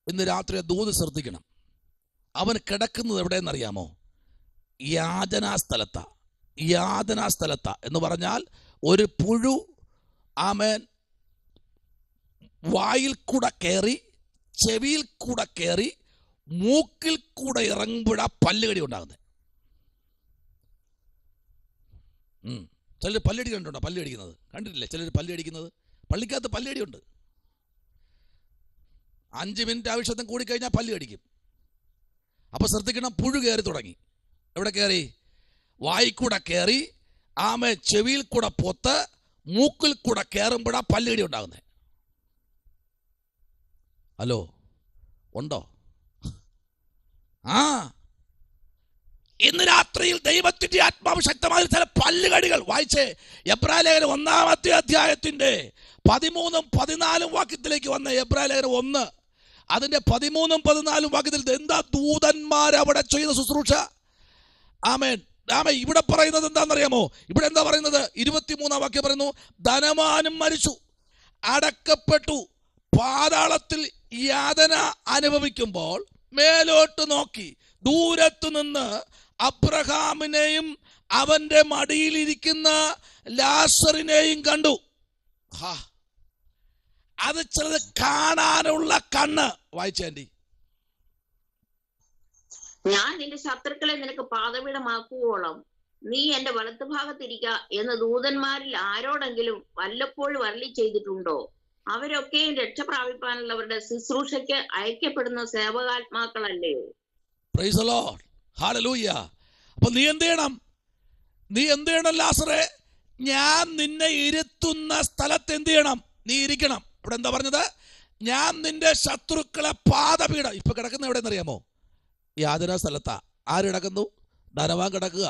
ഇന്ന് രാത്രി ദൂത് ശ്രദ്ധിക്കണം. അവൻ കിടക്കുന്നത് എവിടെയെന്നറിയാമോ? യാതനാസ്ഥലത്താ എന്ന് പറഞ്ഞാൽ ഒരു പുഴു ആമേൻ വായിൽ കൂടെ കയറി, ചെവിയിൽ കൂടെ കയറി, മൂക്കിൽ കൂടെ ഇറങ്ങുമ്പോഴാ പല്ലുകടി ഉണ്ടാകുന്നത്. ചിലർ പല്ലടി കണ്ടുണ്ടോ? പല്ല് കടിക്കുന്നത് കണ്ടിട്ടില്ലേ? ചിലർ പല്ല് കടിക്കുന്നത്. പള്ളിക്കകത്ത് പല്ലടിയുണ്ട്. 5 മിനിറ്റ് ആവശ്യത്തിന് കൂടിക്കഴിഞ്ഞാൽ പല്ല് കടിക്കും. അപ്പൊ ശ്രദ്ധിക്കണം, പുഴു കയറി തുടങ്ങി. എവിടെ കയറി? വായിൽ കൂടെ കയറി, ആമേ ചെവിയിൽ കൂടെ പൊത്ത്, മൂക്കിൽ കൂടെ കയറുമ്പോഴാ പല്ലുകടി ഉണ്ടാകുന്നത്. ഹലോ, ഉണ്ടോ? ഇന്ന് രാത്രിയിൽ ദൈവത്തിന്റെ ആത്മാവ് ശക്തമായ ചില പല്ലുകടികൾ വായിച്ചേ. എബ്രായലേഖനം 1-ാമത്തെ അധ്യായത്തിന്റെ 13-ഉം 14-ഉം വാക്യത്തിലേക്ക് വന്ന എബ്രായലേഖനം 1 അതിന്റെ 13-ഉം 14-ഉം വാക്യത്തിൽ എന്താ ദൂതന്മാരവിടെ ചെയ്ത ശുശ്രൂഷ? ആമേൻ. ഇവിടെ പറയുന്നത് എന്താണെന്നറിയാമോ? ഇവിടെ എന്താ പറയുന്നത്? 23-ാം വാക്യം പറയുന്നു, ധനവാനും മരിച്ചു, അടക്കപ്പെട്ടു, പാതാളത്തിൽ യാതന അനുഭവിക്കുമ്പോൾ മേലോട്ട് നോക്കി ദൂരത്തു നിന്ന് അബ്രഹാമിനെയും അവന്റെ മടിയിലിരിക്കുന്ന ലാസറിനെയും കണ്ടു. അത് ചിലത് കാണാനുള്ള കണ്ണ്. വായിച്ചേണ്ടി. ഞാൻ നിന്റെ ശത്രുക്കളെ നിനക്ക് പാദപീഠമാക്കുവോളം നീ എന്റെ വലത്തുഭാഗത്തിരിക്ക എന്ന് ദൂതന്മാരിൽ ആരോടെങ്കിലും വല്ലപ്പോഴും അരുളി ചെയ്തിട്ടുണ്ടോ? അവരൊക്കെയും രക്ഷ പ്രാപിപ്പാനുള്ളവരുടെ ശുശ്രൂഷയ്ക്ക് അയക്കപ്പെടുന്ന സേവകാത്മാക്കളല്ലയോ? പ്രൈസ് ദി ലോർഡ്, ഹല്ലേലൂയ. അപ്പൊ നീ എന്ത് ചെയ്യണം ലാസറേ? ഞാൻ നിന്നെ ഇരുത്തുന്ന സ്ഥലത്ത് എന്ത് ചെയ്യണം? നീ ഇരിക്കണം. ഇവിടെ എന്താ പറഞ്ഞത്? ഞാൻ നിന്റെ ശത്രുക്കളെ പാദപീഠം. ഇപ്പൊ കിടക്കുന്ന എവിടെയെന്നറിയാമോ? യാതന സ്ഥലത്താ. ആര് കിടക്കുന്നു? ധനവാൻ കിടക്കുക.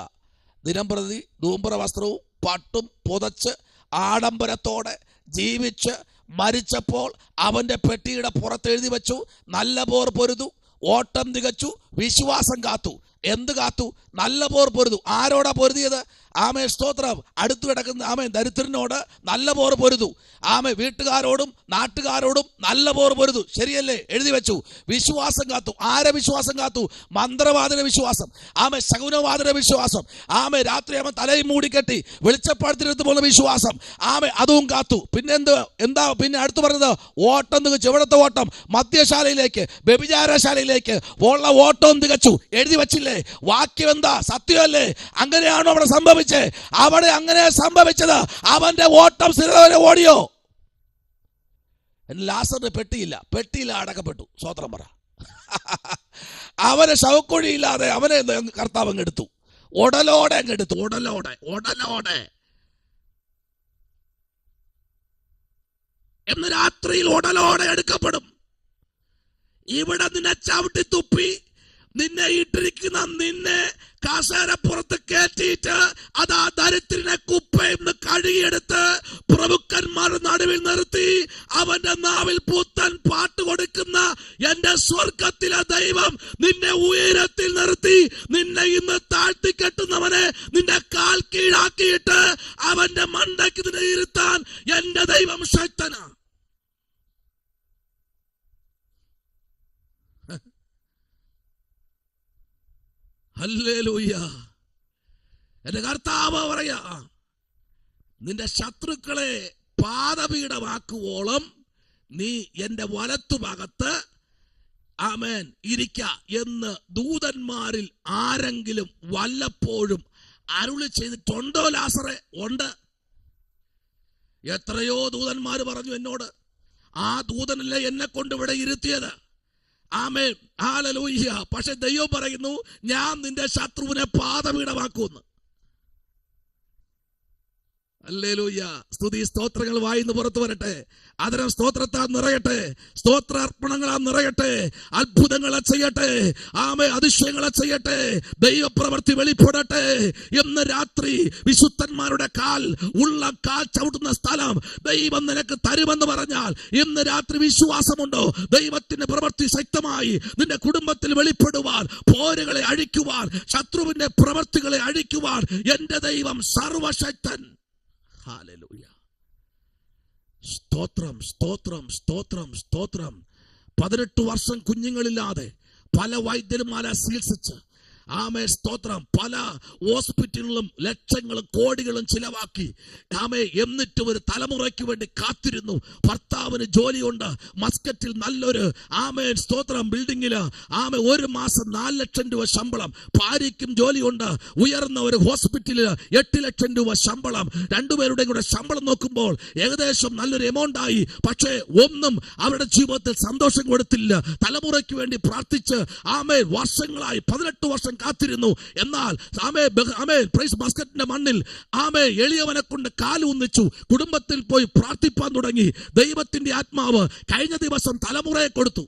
ദിനം പ്രതി ധൂമ്ര വസ്ത്രവും പട്ടും പുതച്ച് ആഡംബരത്തോടെ ജീവിച്ച് മരിച്ചപ്പോൾ അവന്റെ പെട്ടിയുടെ പുറത്ത് എഴുതി വെച്ചു, നല്ല പോർ പൊരുതു, ഓട്ടം തികച്ചു, വിശ്വാസം കാത്തു. എന്ത് കാത്തു? നല്ല പോർ പൊരുതു. ആരോടാ പൊരുതിയത്? ആമേ സ്തോത്രം. അടുത്ത് കിടക്കുന്ന ആമേ ദരിദ്രനോട് നല്ല പോർ പൊരുതു. ആമേ വീട്ടുകാരോടും നാട്ടുകാരോടും നല്ല പോർ പൊരുതു. ശരിയല്ലേ? എഴുതി വെച്ചു. വിശ്വാസം കാത്തു. ആരെ വിശ്വാസം കാത്തു? മന്ത്രവാദിന വിശ്വാസം, ആമേ ശകുനവാദിന വിശ്വാസം, ആമേ രാത്രി ആമ തലയും മൂടിക്കെട്ടി വെളിച്ചപ്പാടത്തിനെടുത്ത് പോകുന്ന വിശ്വാസം, ആമേ അതും കാത്തു. പിന്നെ എന്താ പിന്നെ അടുത്ത് പറഞ്ഞത്? ഓട്ടം തികച്ചു. എവിടത്തെ ഓട്ടം? മദ്യശാലയിലേക്ക്, വ്യഭിചാരശാലയിലേക്ക് ഉള്ള ഓട്ടം തികച്ചു. എഴുതി വച്ചില്ലേ? വാക്യം എന്താ? സത്യമല്ലേ? അങ്ങനെയാണോ അവിടെ സംഭവിച്ചത്? അവിടെ അങ്ങനെ സംഭവിച്ചത്. അവന്റെ ഓട്ടം സ്ഥിരവരെ ഓടിയോ? ലാസറിന് പെട്ടിയില്ല അടക്കപ്പെട്ടു. സ്വോത്രം പറ. അവനെ ശവക്കുഴിയില്ലാതെ അവനെ കർത്താവ് അങ്ങെടുത്തു. ഉടലോടെ അങ്ങെടുത്തു. ഉടലോടെ. എന്ന് രാത്രിയിൽ ഉടലോടെ എടുക്കപ്പെടും. ഇവിടെ നിന്നെ ചവിട്ടി തുപ്പി നിന്നെ ഇട്ടിരിക്കുന്ന നിന്നെ കസേരപ്പുറത്ത് കയറ്റിയിട്ട് അതാ ദരിദ്രനെ കുപ്പയെന്ന് കഴുകിയെടുത്ത് പ്രഭുക്കന്മാരുടെ നടുവിൽ നിർത്തി അവന്റെ നാവിൽ പുത്തൻ പാട്ട് കൊടുക്കുന്ന എന്റെ സ്വർഗത്തിലെ ദൈവം നിന്നെ ഉയരത്തിൽ നിർത്തി നിന്നെ ഇന്ന് താഴ്ത്തിക്കെട്ടുന്നവനെ നിന്റെ കാൽ കീഴാക്കിയിട്ട് അവന്റെ മണ്ടയ്ക്ക് നിന്നെ ഇരുത്താൻ എന്റെ ദൈവം ശക്തനാ. ഹല്ലേലൂയ. എന്റെ കർത്താവ് പറയാ, നിന്റെ ശത്രുക്കളെ പാദപീഠമാക്കുവോളം നീ എന്റെ വലത്തുഭാഗത്ത് ആമേൻ ഇരിക്ക എന്ന് ദൂതന്മാരിൽ ആരെങ്കിലും വല്ലപ്പോഴും അരുളി ചെയ്തിട്ടുണ്ടോ ലാസറേ? ഉണ്ട്. എത്രയോ ദൂതന്മാർ പറഞ്ഞു എന്നോട്, ആ ദൂതനല്ലേ എന്നെ കൊണ്ട് ഇവിടെ ഇരുത്തിയത്. ആമേൻ, ഹല്ലേലൂയ. പക്ഷെ ദൈവം പറയുന്നു, ഞാൻ നിന്റെ ശത്രുവിനെ പാദപീഠമാക്കുമെന്ന്. ഹല്ലേലൂയ. സ്തുതി സ്തോത്രങ്ങൾ വായിന്ന് പുറത്തു വരട്ടെ. അതരം സ്തോത്രത്താൽ നിറയട്ടെ, സ്തോത്രാർപ്പണങ്ങളാൽ നിറയട്ടെ, അത്ഭുതങ്ങളെ ചെയ്യട്ടെ, ആമേ അതിശയങ്ങളെ ചെയ്യട്ടെ, ദൈവപ്രവൃത്തി വെളിപ്പെടട്ടെ. ഇന്ന് രാത്രി വിശുദ്ധന്മാരുടെ കാൽ ചവിട്ടുന്ന സ്ഥലം ദൈവം നിനക്ക് തരുമെന്ന് പറഞ്ഞാൽ ഇന്ന് രാത്രി വിശ്വാസമുണ്ടോ? ദൈവത്തിന്റെ പ്രവൃത്തി ശക്തമായി നിന്റെ കുടുംബത്തിൽ വെളിപ്പെടുവാൻ, പോരുകളെ അഴിക്കുവാൻ, ശത്രുവിന്റെ പ്രവൃത്തികളെ അഴിക്കുവാൻ എന്റെ ദൈവം സർവശക്തൻ. ഹല്ലേലൂയ. സ്തോത്രം, സ്തോത്രം, സ്തോത്രം, സ്തോത്രം. 18 വർഷം കുഞ്ഞുങ്ങളില്ലാതെ പല വൈദ്യന്മാരെ ചികിത്സിച്ച്, ആമേ സ്തോത്രം, പല ഹോസ്പിറ്റലുകളും ലക്ഷങ്ങളും കോടികളും ചിലവാക്കി, ആമേ എന്നിട്ട് ഒരു തലമുറയ്ക്ക് വേണ്ടി കാത്തിരുന്നു. ഭർത്താവിന് ജോലിയുണ്ട് മസ്കറ്റിൽ, നല്ലൊരു ആമേ സ്തോത്രം ബിൽഡിങ്ങില്, ആമേ 1 മാസം 4 ലക്ഷം രൂപ ശമ്പളം. ഭാര്യയ്ക്കും ജോലിയുണ്ട്, ഉയർന്ന ഒരു ഹോസ്പിറ്റലിൽ 8 ലക്ഷം രൂപ ശമ്പളം. രണ്ടുപേരുടെയും കൂടെ ശമ്പളം നോക്കുമ്പോൾ ഏകദേശം നല്ലൊരു എമൗണ്ട് ആയി. പക്ഷേ ഒന്നും അവരുടെ ജീവിതത്തിൽ സന്തോഷം കൊടുത്തില്ല. തലമുറയ്ക്ക് വേണ്ടി പ്രാർത്ഥിച്ച് ആമേ വർഷങ്ങളായി 18 വർഷം കാത്തിരുന്നു. എന്നാൽ മസ്കറ്റിന്റെ മണ്ണിൽ ആമേ എളിയവനെ കൊണ്ട് കാലൂന്നിച്ചു. കുടുംബത്തിൽ പോയി പ്രാർത്ഥിപ്പാൻ തുടങ്ങി. ദൈവത്തിന്റെ ആത്മാവ് കഴിഞ്ഞ ദിവസം തലമുറയെ കൊടുത്തു.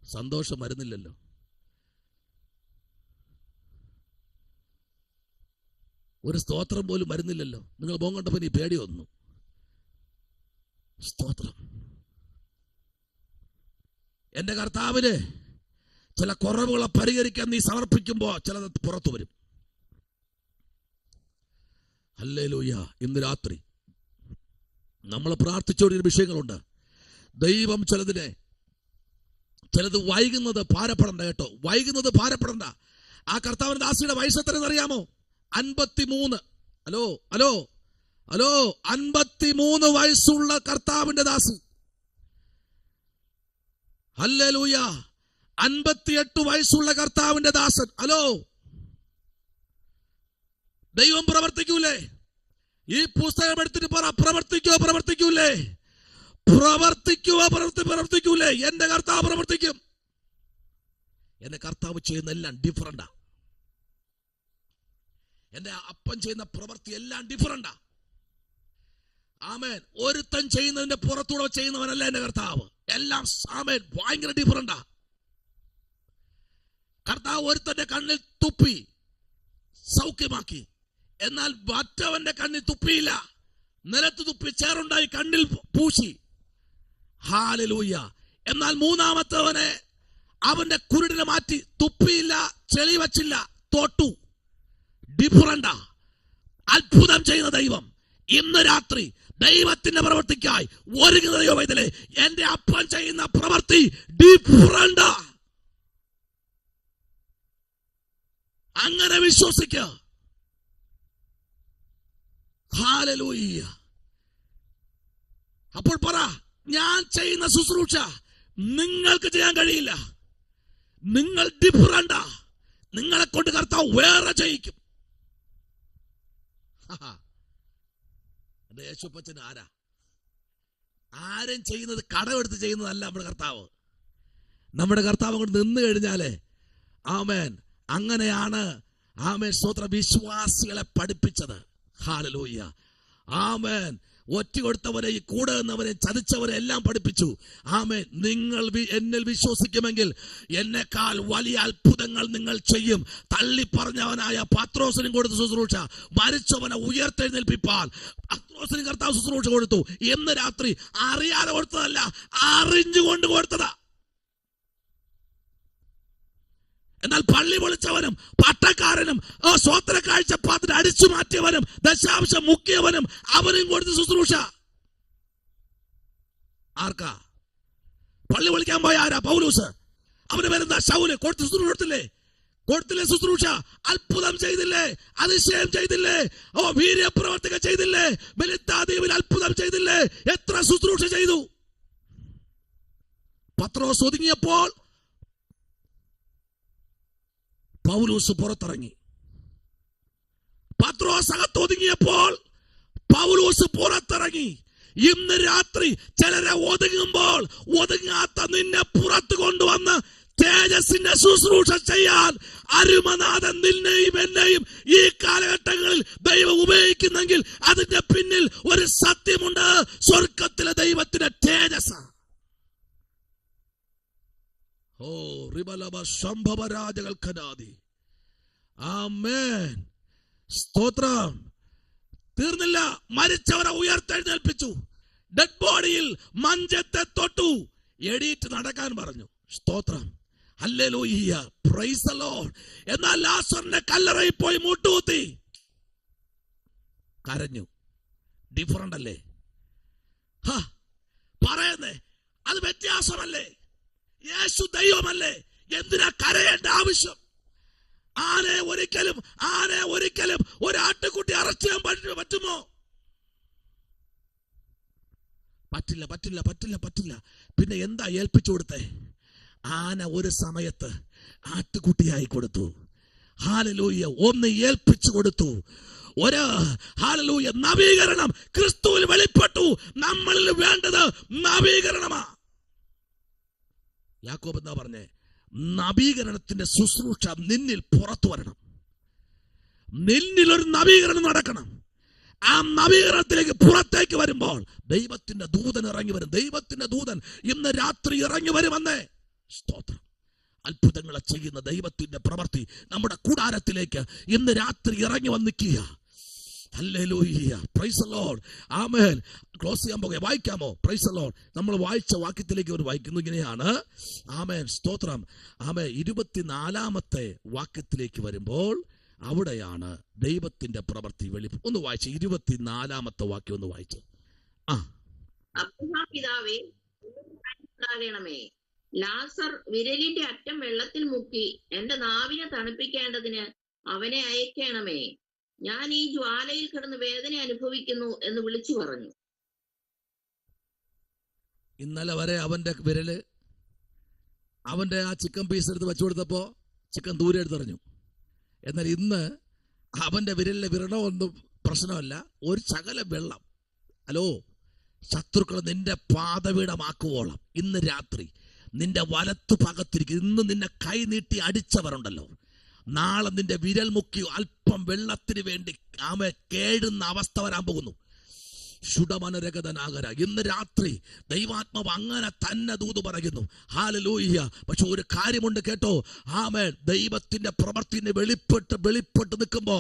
സന്തോഷം വരുന്നില്ലല്ലോ. ഒരു സ്തോത്രം പോലും വരുന്നില്ലല്ലോ. നിങ്ങൾ പോകണ്ടപ്പോ നീ പേടി വന്നു. സ്തോത്രം. എന്റെ കർത്താവിന് ചില കുറവുകളെ പരിഹരിക്കാൻ നീ സമർപ്പിക്കുമ്പോൾ ചിലത് പുറത്തു വരും. ഹല്ലേലൂയ. ഇന്ന് രാത്രി നമ്മൾ പ്രാർത്ഥിച്ചുകൊണ്ടിരുന്ന വിഷയങ്ങളുണ്ട്. ദൈവം ചിലത് വൈകുന്നത് ഭാരപ്പെടണ്ട കേട്ടോ, വൈകുന്നത് ഭാരപ്പെടണ്ട. ആ കർത്താവിന്റെ ദാസിയുടെ വയസ്സ് എത്രയെന്ന് അറിയാമോ? 53. ഹലോ ഹലോ ഹലോ 53 വയസ്സുള്ള കർത്താവിന്റെ ദാസി. ഹല്ലേലൂയ. 58 വയസ്സുള്ള കർത്താവിന്റെ ദാസൻ. ഹലോ, ദൈവം പ്രവർത്തിക്കൂലേ? ഈ പുസ്തകം എടുത്തിട്ട് പറ, പ്രവർത്തിക്കൂലേ? പ്രവർത്തിക്കൂലേ? എന്റെ കർത്താവ് പ്രവർത്തിക്കും. എന്റെ കർത്താവ് ചെയ്യുന്ന എല്ലാം ഡിഫറന്റാ. എന്റെ അപ്പൻ ചെയ്യുന്ന പ്രവൃത്തി എല്ലാം ഡിഫറന്റാ. ആമേൻ. ഒരുത്തൻ ചെയ്യുന്നതിന്റെ പുറത്തൂടെ ചെയ്യുന്നവനല്ല എന്റെ കർത്താവ്. എല്ലാം ആമേൻ ഭയങ്കര ഡിഫറന്റാ. കർത്താവ് ഒരുത്തന്റെ കണ്ണിൽ തുപ്പി സൗഖ്യമാക്കി. എന്നാൽ മറ്റവന്റെ കണ്ണിൽ തുപ്പിയില്ല, നിലത്ത് തുപ്പി ചേറുണ്ടായി കണ്ണിൽ പൂശി. ഹല്ലേലൂയ. എന്നാൽ മൂന്നാമത്തവനെ അവന്റെ കുരുടിനെ മാറ്റി, തുപ്പിയില്ല, ചെളി വച്ചില്ല, തൊട്ടു. ഡിഫറന്റാ. അത്ഭുതം ചെയ്യുന്ന ദൈവം. ഇന്ന് രാത്രി ദൈവത്തിന്റെ പ്രവൃത്തിക്കായി ഒരുങ്ങുന്ന ദൈവമേ, എന്റെ അപ്പൻ ചെയ്യുന്ന പ്രവൃത്തി ഡിഫറന്റാ. അങ്ങനെ വിശ്വസിക്കുക. ഹല്ലേലൂയ. അപ്പോൾ പറ, ഞാൻ ചെയ്യുന്ന ശുശ്രൂഷ നിങ്ങൾക്ക് ചെയ്യാൻ കഴിയില്ല. നിങ്ങൾ ഡിഫറന്റാ. നിങ്ങളെ കൊണ്ട് കർത്താവ് വേറെ ചെയ്യിക്കും. യേശുപ്പച്ചൻ ആരാ? ആരും ചെയ്യുന്നത് കടമെടുത്ത് ചെയ്യുന്നതല്ല നമ്മുടെ കർത്താവ്. നമ്മുടെ കർത്താവ് അങ്ങോട്ട് നിന്ന് കഴിഞ്ഞാലേ ആമേൻ, അങ്ങനെയാണ് ആമേൻ സ്തോത്രം വിശ്വാസികളെ പഠിപ്പിച്ചത്. ഹല്ലേലൂയ. ആമേൻ. ഒറ്റ കൊടുത്തവരെ, ഈ കൂടെ നിന്നവരെ, ചതിച്ചവരെ എല്ലാം പഠിപ്പിച്ചു. ആമേൻ. നിങ്ങൾ എന്നിൽ വിശ്വസിക്കുമെങ്കിൽ എന്നെക്കാൾ വലിയ അത്ഭുതങ്ങൾ നിങ്ങൾ ചെയ്യും. തള്ളിപ്പറഞ്ഞവനായ പത്രോസിനും കൊടുത്ത ശുശ്രൂഷ, മരിച്ചവനെ ഉയർത്തെഴുന്നേൽപ്പിപ്പാൻ പത്രോസിനും കർത്താവ് ശുശ്രൂഷ കൊടുത്തു. ഇന്ന് രാത്രി അറിയാതെ കൊടുത്തതല്ല, അറിഞ്ഞുകൊണ്ട് കൊടുത്തതാ. എന്നാൽ പള്ളി പൊളിച്ചവനും പട്ടക്കാരനും സ്വോത്ര കാഴ്ചപ്പാത്തിന് അടിച്ചു മാറ്റിയവനും ദശാംശം മുക്കിയവനും അവനും കൊടുത്ത ശുശ്രൂഷ ആർക്കാ? പള്ളി പൊളിക്കാൻ പോയ ആരാ? പൗലൂസ്. അവന് വരുന്ന ശൗല് കൊടുത്ത ശുശ്രൂഷ കൊടുത്തില്ലേ? കൊടുത്തില്ലേ ശുശ്രൂഷ? അത്ഭുതം ചെയ്തില്ലേ? അതിശയം ചെയ്തില്ലേ? ഓ വീര്യപ്രവർത്തികൾ ചെയ്തില്ലേ? മെലിത്താദ്വീപിൽ അത്ഭുതം ചെയ്തില്ലേ? എത്ര ശുശ്രൂഷ ചെയ്തു? പത്രോസ് ഒതുങ്ങിയപ്പോൾ പൗലോസ് പുറത്തിറങ്ങി. പത്രോസ് അകത്ത് ഒതുങ്ങിയപ്പോൾ പൗലോസ് പുറത്തിറങ്ങി. ഇന്ന് രാത്രി ചിലരെ ഒതുങ്ങുമ്പോൾ ഒതുങ്ങാത്ത നിന്നെ പുറത്തു കൊണ്ടുവന്ന് തേജസ്സിന്റെ ശുശ്രൂഷ ചെയ്യാൻ അരുമനാഥൻ നിന്നെയും എന്നെയും ഈ കാലഘട്ടങ്ങളിൽ ദൈവം ഉപയോഗിക്കുന്നെങ്കിൽ അതിന്റെ പിന്നിൽ ഒരു സത്യമുണ്ട്. സ്വർഗത്തിലെ ദൈവത്തിന്റെ തേജസ്. ഓ റിബലബ സംഭവരാജകൾക്കനാദി. ആമേൻ. സ്തോത്രം. തീർന്നില്ല. മരിച്ചവരെ ഉയർത്തെഴുന്നേൽപ്പിച്ചു. ഡെഡ് ബോഡിയിൽ മഞ്ചത്തെ തൊട്ടു. എണീറ്റ് നടക്കാൻ പറഞ്ഞു. സ്തോത്രം. ഹല്ലേലൂയ. Praise the Lord. എന്നാൽ ലാസറിന്റെ കല്ലറയിൽ പോയി മുട്ടുകുത്തി കരഞ്ഞു. ഡിഫറന്റ് അല്ലേ? പറയുന്നേ അത് വ്യത്യാസമല്ലേ? യേശു ദൈവമല്ലേ? എന്തിനാ കരയേണ്ട ആവശ്യം? ആനെ ഒരിക്കലും ഒരു ആട്ടുകുട്ടി അറസ്റ്റ് ചെയ്യാൻ പറ്റുമോ? പറ്റില്ല. പിന്നെ എന്താ ഏൽപ്പിച്ചു കൊടുത്തേ? ആന ഒരു സമയത്ത് ആട്ടുകുട്ടിയായി കൊടുത്തു. ഹല്ലേലൂയ. ഒന്ന് ഏൽപ്പിച്ചു കൊടുത്തു. ഒരു ഹല്ലേലൂയ നവീകരണം ക്രിസ്തുവിൽ വെളിപ്പെട്ടു. നമ്മളിൽ വേണ്ടത് നവീകരണമാ. യാക്കോബ് എന്താ പറഞ്ഞേ? നവീകരണത്തിന്റെ ശുശ്രൂഷ നിന്നിൽ പുറത്തു വരണം. നിന്നിൽ ഒരു നവീകരണം നടക്കണം. ആ നവീകരണത്തിലേക്ക് പുറത്തേക്ക് വരുമ്പോൾ ദൈവത്തിന്റെ ദൂതൻ ഇറങ്ങി വരും. ദൈവത്തിന്റെ ദൂതൻ ഇന്ന് രാത്രി ഇറങ്ങി വരുമെന്നേ. സ്തോത്രം. അത്ഭുതങ്ങളെ ചെയ്യുന്ന ദൈവത്തിന്റെ പ്രവൃത്തി നമ്മുടെ കൂടാരത്തിലേക്ക് ഇന്ന് രാത്രി ഇറങ്ങി വന്നിക്കുക. ഹല്ലേലൂയ. Praise the lord. ആമേൻ. ക്ലോസ് ചെയ്യാൻ പോകുക. വായിക്കാമോ? Praise the lord. നമ്മൾ വായിച്ച വാക്യത്തിലേക്ക് ഒരു വായിക്കുന്നു. ഇങ്ങനെയാണ്. ആമേൻ. സ്തോത്രം. ആമേൻ. 24-ാമത്തെ വാക്യത്തിലേക്ക് വരുമ്പോൾ അവിടെയാണ് ദൈവത്തിന്റെ പ്രവൃത്തി ഒന്ന് വായിച്ചു. 24-ാമത്തെ വാക്യം ഒന്ന് വായിച്ചു. പിതാവേ ലാസർ വിരലിന്റെ അറ്റം വെള്ളത്തിൽ മുക്കി എന്റെ നാവിനെ തണുപ്പിക്കേണ്ടതിന് അവനെ അയക്കണമേ. ഞാൻ ഈ ജ്വാലയിൽ കിടന്ന് വേദന അനുഭവിക്കുന്നു എന്ന് വിളിച്ചു പറഞ്ഞു. ഇന്നലെ വരെ അവന്റെ വിരല് അവന്റെ ആ ചിക്കൻ പീസ് എടുത്ത് വെച്ചു കൊടുത്തപ്പോ ചിക്കൻ ദൂരെ എടുത്തെറിഞ്ഞു. എന്നാൽ ഇന്ന് അവന്റെ വിരലിലെ വിരണമൊന്നും പ്രശ്നമല്ല. ഒരു ശകല വെള്ളം. ഹലോ, ശത്രുക്കൾ നിന്റെ പാദപീഠമാക്കുവോളം ഇന്ന് രാത്രി നിന്റെ വലത്തു ഭാഗത്തിരിക്കും. ഇന്ന് നിന്നെ കൈ നീട്ടി അടിച്ചവരുണ്ടല്ലോ, നാളെ നിന്റെ വിരൽ മുക്കി അല്പം വെള്ളത്തിന് വേണ്ടി കേഴുന്ന അവസ്ഥ വരാൻ പോകുന്നു. ശുഡമനരഗതനാകര. ഇന്ന് രാത്രി ദൈവാത്മാവ് അങ്ങനെ തന്നെ ദൂത് പറയുന്നു. ഹല്ലേലൂയ. പക്ഷെ ഒരു കാര്യമുണ്ട് കേട്ടോ. ആമേൻ. ദൈവത്തിന്റെ പ്രവൃത്തിനെ വെളിപ്പെട്ട് നിൽക്കുമ്പോ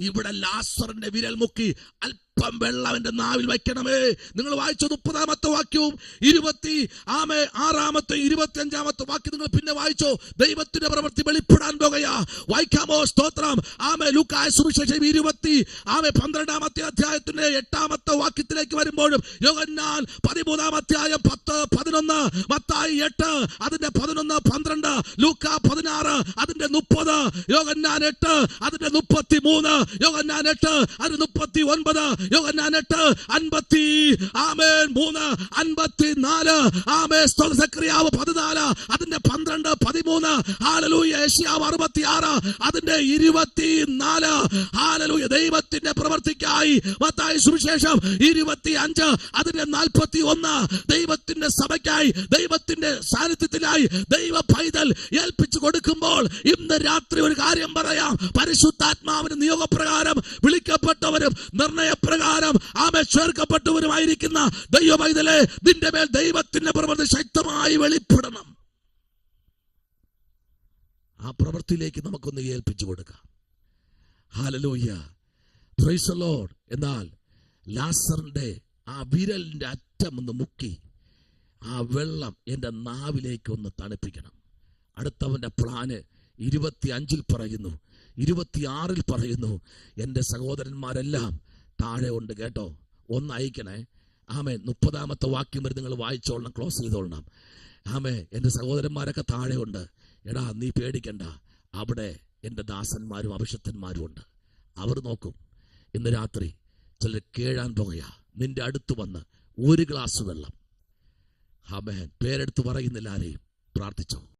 ഇവിടെ ലാസറിന്റെ വിരൽ മുക്കി അല്പം വെള്ളം എന്റെ നാവിൽ വയ്ക്കണമേ. നിങ്ങൾ വായിച്ച 30-ാമത്തെ വാക്യവും 26-ാമത്തെ 25-ാമത്തെ വാക്യം നിങ്ങൾ പിന്നെ വായിച്ചോ. ദൈവത്തിന്റെ പ്രവൃത്തി വെളിപ്പെടാൻ പോകുകയാ. വായിക്കാമോ? സ്തോത്രം. ലൂക്കായ സുവിശേഷം 12-ാമത്തെ അധ്യായത്തിന്റെ 8-ാമത്തെ വാക്യത്തിലേക്ക് വരുമ്പോഴും യോഹന്നാൻ 13-ാം അധ്യായം 10, 11, മത്തായി 8 അതിന്റെ 11, 12, ലൂക്ക 16 അതിന്റെ 30, യോഹന്നാൻ 8 അതിന്റെ 33, യോഹന്നാൻ 8 അതിന്റെ 39, യോഹന്നാൻ 8 50 ആമേൻ 3 54 ആമേൻ. സക്കറിയാവ് 14 അതിന്റെ 12, 13 ഹല്ലേലൂയ. യെശയ്യാവ് 66 അതിന്റെ 24 ഹല്ലേലൂയ. ദൈവത്തിന്റെ പ്രവൃത്തിക്കായി മത്തായി സുവിശേഷം 25 അതിന്റെ 41 ദൈവത്തിന്റെ സഭയ്ക്കായി ദൈവത്തിന്റെ സാന്നിധ്യത്തിനായി ദൈവ പൈതൽ ഏൽപ്പിച്ചു കൊടുക്കുമ്പോൾ ഇന്ന് രാത്രി ഒരു കാര്യം പറയാം. പരിശുദ്ധാത്മാവിന് നിയോഗപ്രകാരം വിളിക്കപ്പെട്ടവരും നിർണയപ്രകാരം ചേർക്കപ്പെട്ടവരുമായിരിക്കുന്ന ദൈവ പൈതലെ, നിന്റെ മേൽ ദൈവത്തിന്റെ പ്രവൃത്തി ശക്തമായി വെളിപ്പെടണം. ആ പ്രവൃത്തിയിലേക്ക് നമുക്കൊന്ന് ഏൽപ്പിച്ചു കൊടുക്കാം. ഹല്ലേലൂയ. Praise the Lord. എന്നാൽ ലാസറിന്റെ ആ വിരലിന്റെ അറ്റം ഒന്ന് മുക്കി ആ വെള്ളം എൻ്റെ നാവിലേക്ക് ഒന്ന് തണുപ്പിക്കണം. അടുത്തവന്റെ പ്ലാന് 25-ൽ പറയുന്നു, 26-ൽ പറയുന്നു. എൻ്റെ സഹോദരന്മാരെല്ലാം താഴെ ഉണ്ട് കേട്ടോ, ഒന്ന് അയക്കണേ. ആമേ. 30-ാമത്തെ വാക്യം വരെ നിങ്ങൾ വായിച്ചോളണം, ക്ലോസ് ചെയ്തോളണം. ആമേ. എൻ്റെ സഹോദരന്മാരൊക്കെ താഴെ ഉണ്ട്. എടാ നീ പേടിക്കണ്ട, അവിടെ എൻ്റെ ദാസന്മാരും അഭിഷക്തന്മാരും ഉണ്ട്. അവർ നോക്കും. ഇന്ന് രാത്രി ചിലർ കേഴാൻ പോകുകയാ. നിന്റെ അടുത്ത് വന്ന് ഒരു ഗ്ലാസ് വെള്ളം, ആമേൻ, പേരെടുത്ത് പറയുന്നില്ല ആരെയും, പ്രാർത്ഥിച്ചോ.